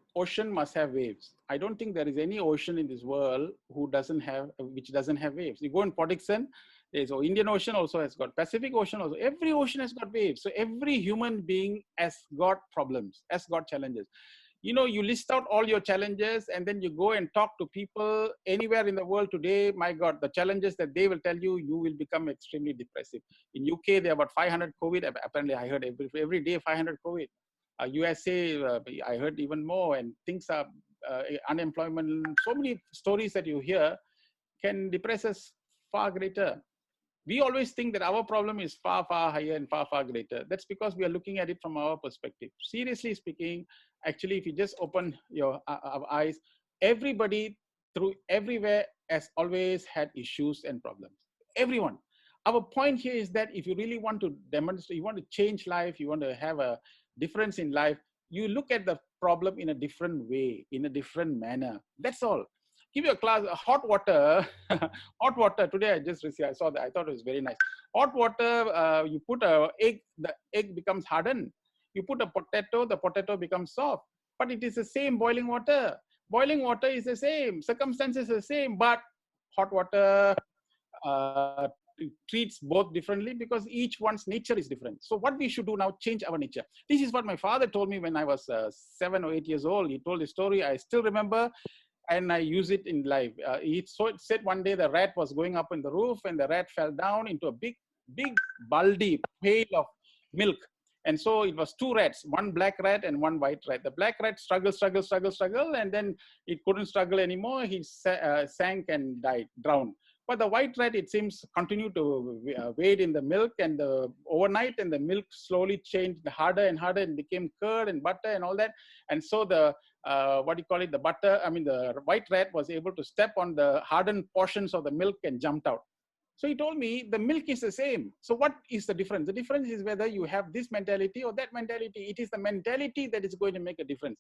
must have waves. I don't think there is any ocean in this world which doesn't have waves. You go in Port Dickson, there's Indian Ocean also has got, Pacific Ocean also. Every ocean has got waves. So every human being has got problems, has got challenges. You list out all your challenges, and then you go and talk to people anywhere in the world today. My God, the challenges that they will tell you, you will become extremely depressive. In UK, there are about 500 COVID. Apparently, I heard every day 500 COVID. USA, I heard even more, and things are unemployment. So many stories that you hear can depress us far greater. We always think that our problem is far, far higher and far, far greater. That's because we are looking at it from our perspective. Seriously speaking, actually, if you just open your eyes, everybody through everywhere has always had issues and problems. Everyone. Our point here is that if you really want to demonstrate, you want to change life, you want to have a difference in life, you look at the problem in a different way, in a different manner. That's all. Give you a class, hot water, hot water. Today I just received, I saw that, I thought it was very nice. Hot water, you put an egg, the egg becomes hardened. You put a potato, the potato becomes soft. But it is the same boiling water. Boiling water is the same, circumstances are the same, but hot water treats both differently because each one's nature is different. So what we should do now, change our nature. This is what my father told me when I was 7 or 8 years old. He told the story, I still remember, and I use it in life. It said one day the rat was going up in the roof, and the rat fell down into a big baldi, pail of milk. And so it was 2 rats, one black rat and one white rat. The black rat struggled, and then it couldn't struggle anymore. He sank and died, drowned. But the white rat, it seems, continued to wade in the milk, and overnight, and the milk slowly changed harder and harder and became curd and butter and all that. And so the the white rat was able to step on the hardened portions of the milk and jumped out. So he told me the milk is the same. So what is the difference? The difference is whether you have this mentality or that mentality. It is the mentality that is going to make a difference.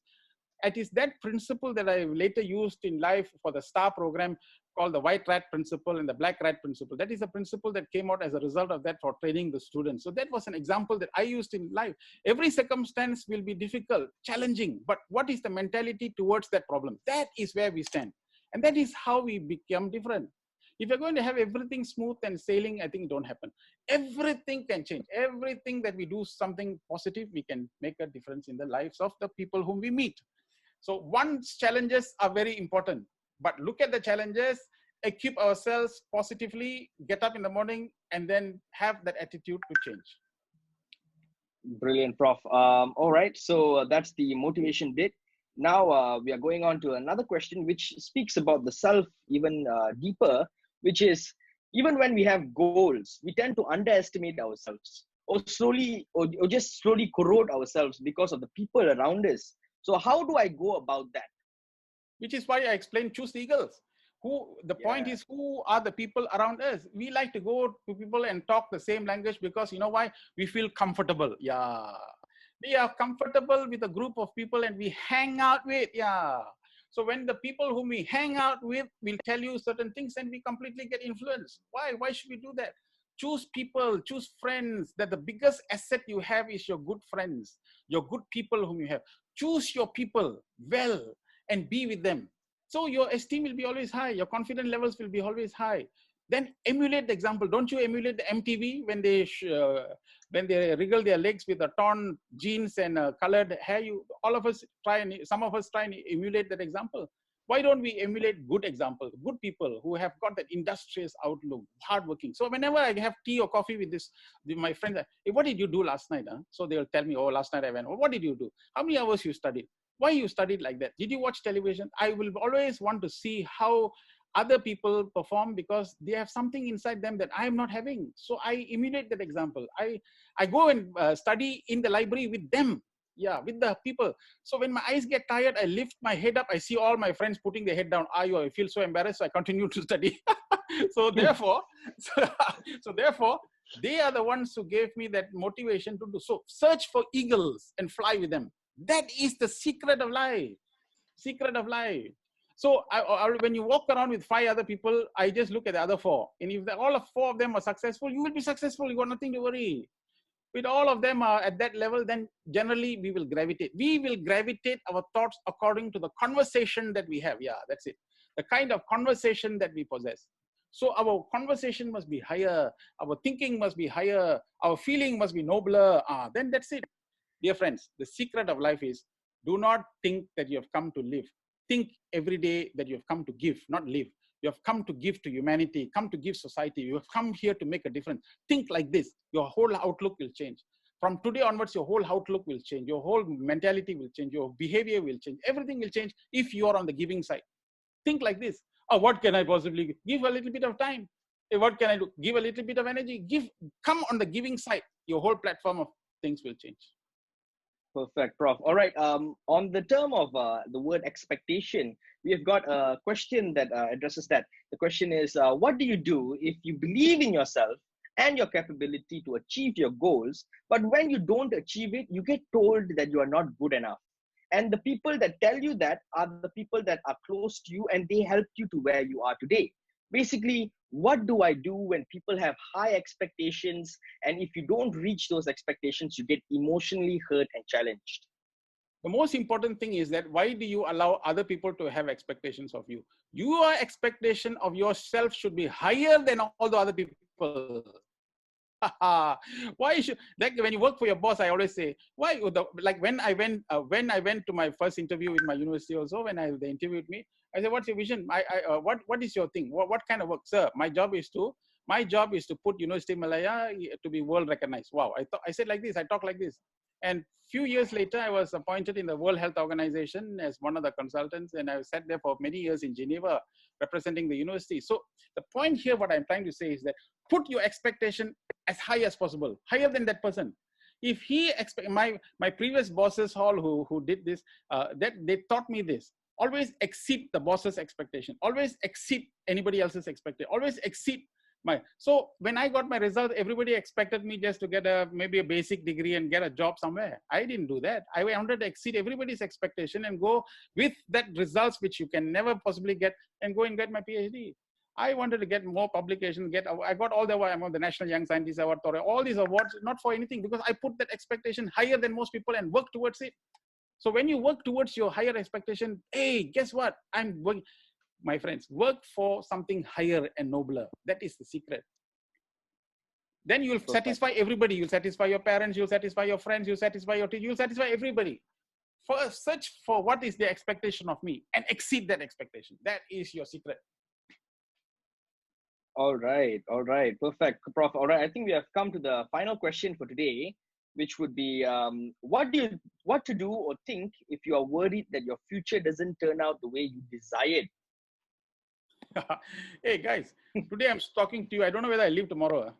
It is that principle that I later used in life for the STAR program. called the white rat principle and the black rat principle. That is a principle that came out as a result of that for training the students. So that was an example that I used in life. Every circumstance will be difficult, challenging, but what is the mentality towards that problem? That is where we stand. And that is how we become different. If you're going to have everything smooth and sailing, I think it don't happen. Everything can change. Everything that we do something positive, we can make a difference in the lives of the people whom we meet. So one's challenges are very important, but look at the challenges, equip ourselves positively, get up in the morning, and then have that attitude to change. Brilliant, Prof. All right, so that's the motivation bit. Now we are going on to another question, which speaks about the self even deeper, which is even when we have goals, we tend to underestimate ourselves or just slowly corrode ourselves because of the people around us. So how do I go about that? Which is why I explained choose the eagles. Point is, who are the people around us? We like to go to people and talk the same language because you know why? We feel comfortable. Yeah. We are comfortable with a group of people and we hang out with. Yeah. So when the people whom we hang out with will tell you certain things and we completely get influenced. Why? Why should we do that? Choose people, choose friends. That the biggest asset you have is your good friends, your good people whom you have. Choose your people well and be with them. So your esteem will be always high. Your confidence levels will be always high. Then emulate the example. Don't you emulate the MTV when they wriggle their legs with a torn jeans and colored hair? Some of us try and emulate that example. Why don't we emulate good examples, good people who have got that industrious outlook, hardworking? So whenever I have tea or coffee with my friends, hey, what did you do last night? Huh? So they'll tell me, oh, last night I went. Oh, what did you do? How many hours you studied? Why you studied like that? Did you watch television? I will always want to see how other people perform because they have something inside them that I am not having. So I emulate that example. I go and study in the library with them. Yeah, with the people. So when my eyes get tired, I lift my head up. I see all my friends putting their head down. I feel so embarrassed. So I continue to study. so therefore, they are the ones who gave me that motivation to do. So search for eagles and fly with them. That is the secret of life. Secret of life. So when you walk around with 5 other people, I just look at the other 4. And if all 4 of them are successful, you will be successful. You got nothing to worry. With all of them at that level, then generally we will gravitate. We will gravitate our thoughts according to the conversation that we have. Yeah, that's it. The kind of conversation that we possess. So our conversation must be higher. Our thinking must be higher. Our feeling must be nobler. Then that's it. Dear friends, the secret of life is do not think that you have come to live. Think every day that you have come to give, not live. You have come to give to humanity, come to give society. You have come here to make a difference. Think like this. Your whole outlook will change. From today onwards, your whole outlook will change. Your whole mentality will change. Your behavior will change. Everything will change if you are on the giving side. Think like this. Oh, what can I possibly give? Give a little bit of time. What can I do? Give a little bit of energy. Come on the giving side. Your whole platform of things will change. Perfect, Prof. All right. On the term of the word expectation, we have got a question that addresses that. The question is, what do you do if you believe in yourself and your capability to achieve your goals, but when you don't achieve it, you get told that you are not good enough? And the people that tell you that are the people that are close to you and they helped you to where you are today. Basically, what do I do when people have high expectations and if you don't reach those expectations, you get emotionally hurt and challenged? The most important thing is that why do you allow other people to have expectations of you? Your expectation of yourself should be higher than all the other people. Why should, like when you work for your boss, I always say, why like when I went to my first interview in my university also, when they interviewed me, I said, what's your vision? What is your thing? What kind of work? Sir, my job is to put University of Malaya to be world recognized. Wow. I said like this, I talk like this. And few years later, I was appointed in the World Health Organization as one of the consultants, and I sat there for many years in Geneva representing the university. So the point here, what I'm trying to say is that put your expectation as high as possible, higher than that person. If he my previous bosses all who did this, that they taught me this. Always exceed the boss's expectation. Always exceed anybody else's expectation. Always exceed so when I got my result, everybody expected me just to get maybe a basic degree and get a job somewhere. I didn't do that. I wanted to exceed everybody's expectation and go with that results which you can never possibly get and go and get my PhD. I wanted to get more publications, I got all the, I'm on the National Young Scientist Award, all these awards, not for anything, because I put that expectation higher than most people and work towards it. So when you work towards your higher expectation, hey, guess what? I'm working, my friends, work for something higher and nobler. That is the secret. Then you'll satisfy everybody. You'll satisfy your parents, you'll satisfy your friends, you'll satisfy your teachers, you'll satisfy everybody. First, search for what is the expectation of me and exceed that expectation. That is your secret. All right, perfect, Prof. All right, I think we have come to the final question for today, which would be, what to do or think if you are worried that your future doesn't turn out the way you desired? Hey guys, today I'm talking to you. I don't know whether I live tomorrow.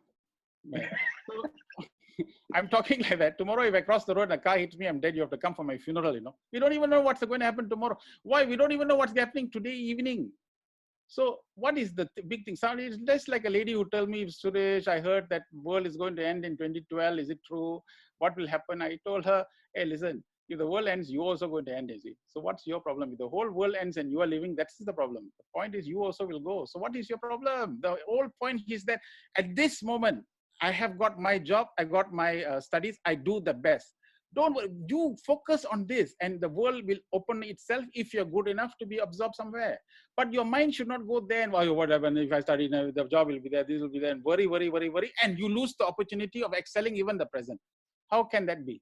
I'm talking like that. Tomorrow, if I cross the road and a car hits me, I'm dead. You have to come for my funeral, you know. We don't even know what's going to happen tomorrow. Why? We don't even know what's happening today evening. So what is the big thing? It's just like a lady who told me, Suresh, I heard that world is going to end in 2012. Is it true? What will happen? I told her, hey, listen, if the world ends, you're also going to end, is it? So what's your problem? If the whole world ends and you are living, that's the problem. The point is you also will go. So what is your problem? The whole point is that at this moment, I have got my job, I got my studies, I do the best. Don't you focus on this, and the world will open itself if you're good enough to be absorbed somewhere. But your mind should not go there and, oh, what happened if I study, the job will be there, this will be there, and worry, and you lose the opportunity of excelling even the present. How can that be?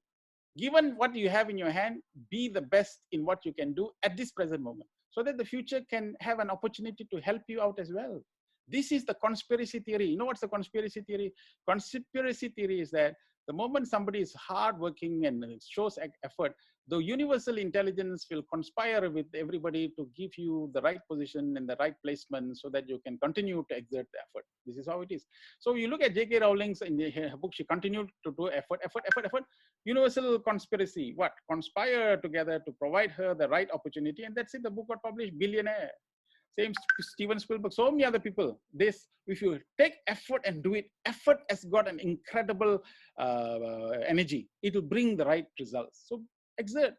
Given what you have in your hand, be the best in what you can do at this present moment, so that the future can have an opportunity to help you out as well. This is the conspiracy theory. You know what's the conspiracy theory? Conspiracy theory is that the moment somebody is hardworking and shows effort, the universal intelligence will conspire with everybody to give you the right position and the right placement so that you can continue to exert the effort. This is how it is. So you look at J.K. Rowling's in her book, she continued to do effort. Universal conspiracy, what? Conspire together to provide her the right opportunity. And that's it, the book got published, Billionaire. Same Steven Spielberg, so many other people. This, if you take effort and do it, effort has got an incredible energy. It will bring the right results. So exert.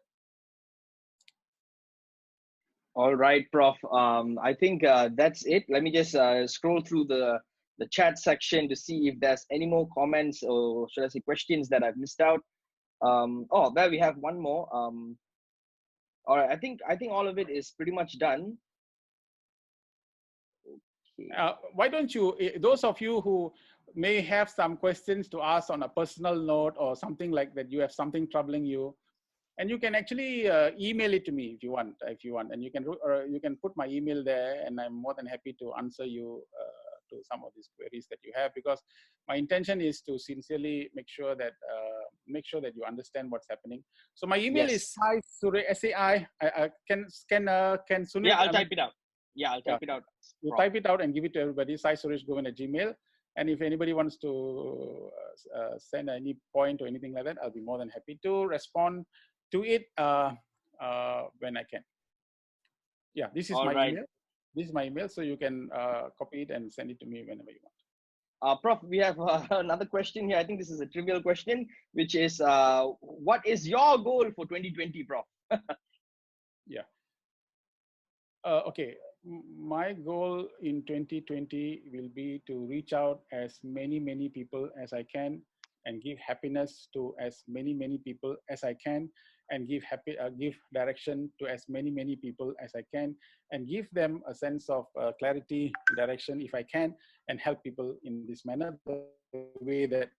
All right, Prof. I think that's it. Let me just scroll through the chat section to see if there's any more comments or should I say questions that I've missed out. Oh, there we have one more. All right, I think all of it is pretty much done. Why don't you, those of you who may have some questions to ask on a personal note or something like that, you have something troubling you, and you can actually email it to me if you want, and you can put my email there, and I'm more than happy to answer you to some of these queries that you have, because my intention is to sincerely make sure that you understand what's happening. So my email is Sai Suresh, S-A-I. Can Sunil? Yeah, I'll type it out. Yeah, I'll type it out. You type it out and give it to everybody, Sai Suresh Govind at Gmail. And if anybody wants to send any point or anything like that, I'll be more than happy to respond to it when I can. Yeah, this is my email. This is my email, so you can copy it and send it to me whenever you want. Prof, we have another question here. I think this is a trivial question, which is, what is your goal for 2020, Prof? Yeah. Okay. My goal in 2020 will be to reach out as many people as I can and give happiness to as many people as I can, and give direction to as many people as I can, and give them a sense of clarity, direction if I can, and help people in this manner, the way that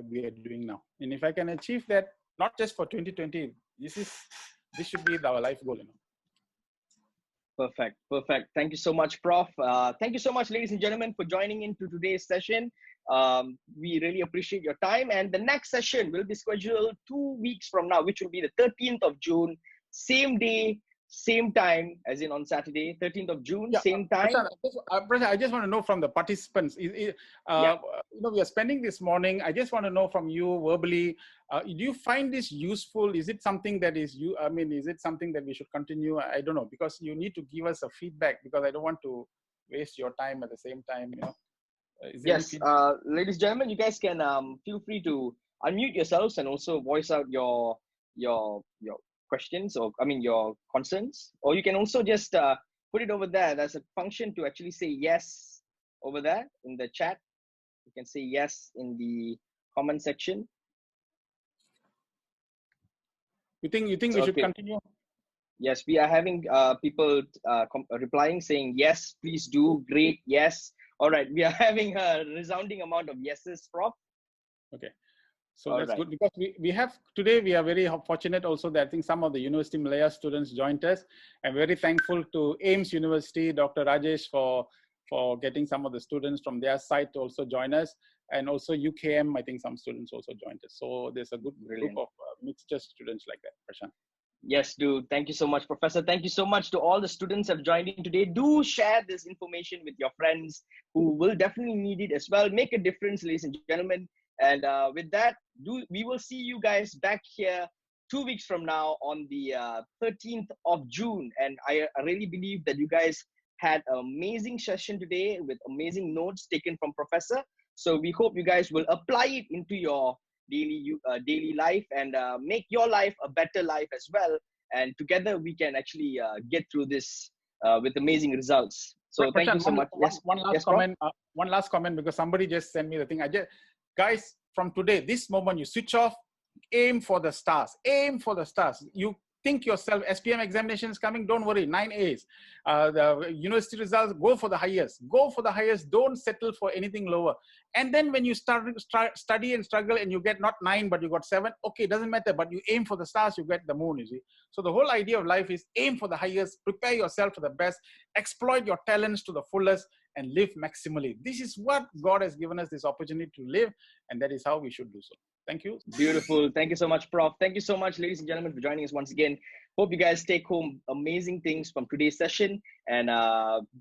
we are doing now. And if I can achieve that, not just for 2020, this should be our life goal, you know. Perfect. Thank you so much, Prof. Thank you so much, ladies and gentlemen, for joining into today's session. We really appreciate your time. And the next session will be scheduled 2 weeks from now, which will be the 13th of June, same day, same time, as in on Saturday, 13th of June, same time. Prashant, I just want to know from the participants, you know, we are spending this morning. I just want to know from you verbally, do you find this useful? Is it something that is is it something that we should continue? I don't know, because you need to give us a feedback, because I don't want to waste your time at the same time, you know. Yes, ladies and gentlemen, you guys can feel free to unmute yourselves and also voice out your questions, or your concerns, or you can also just put it over there. There's a function to actually say yes over there in the chat. You can say yes in the comment section. You think we should continue? Yes, we are having people replying saying yes, please do, great, yes. All right, we are having a resounding amount of yeses, Prof. Okay, so that's good, because we have today, we are very fortunate also that I think some of the University Malaya students joined us. I'm very thankful to AIMS University, Dr. Rajesh, for getting some of the students from their side to also join us, and also UKM, I think some students also joined us. So there's a good group of mixed students like that, Prashant. Yes, dude. Thank you so much, Professor. Thank you so much to all the students who have joined in today. Do share this information with your friends who will definitely need it as well. Make a difference, ladies and gentlemen. And with that, we will see you guys back here 2 weeks from now on the 13th of June. And I really believe that you guys had an amazing session today with amazing notes taken from Professor. So we hope you guys will apply it into your daily life and make your life a better life as well. And together we can actually get through this with amazing results. So Prashant, thank you so much. One last comment, because somebody just sent me the thing. Guys, from today, this moment, you switch off, aim for the stars. Aim for the stars. You think yourself, SPM examination is coming, don't worry, 9 A's. The university results, go for the highest. Go for the highest, don't settle for anything lower. And then when you study and struggle and you get not 9, but you got 7, okay, doesn't matter, but you aim for the stars, you get the moon, you see. So the whole idea of life is aim for the highest, prepare yourself for the best, exploit your talents to the fullest, and live maximally. This is what God has given us, this opportunity to live, and that is how we should do so. Thank you. Beautiful. Thank you so much, Prof. Thank you so much, ladies and gentlemen, for joining us once again. Hope you guys take home amazing things from today's session. And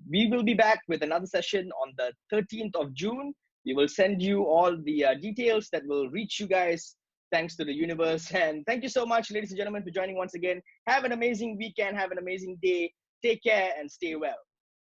we will be back with another session on the 13th of June. We will send you all the details that will reach you guys thanks to the universe. And thank you so much, ladies and gentlemen, for joining once again. Have an amazing weekend. Have an amazing day. Take care and stay well.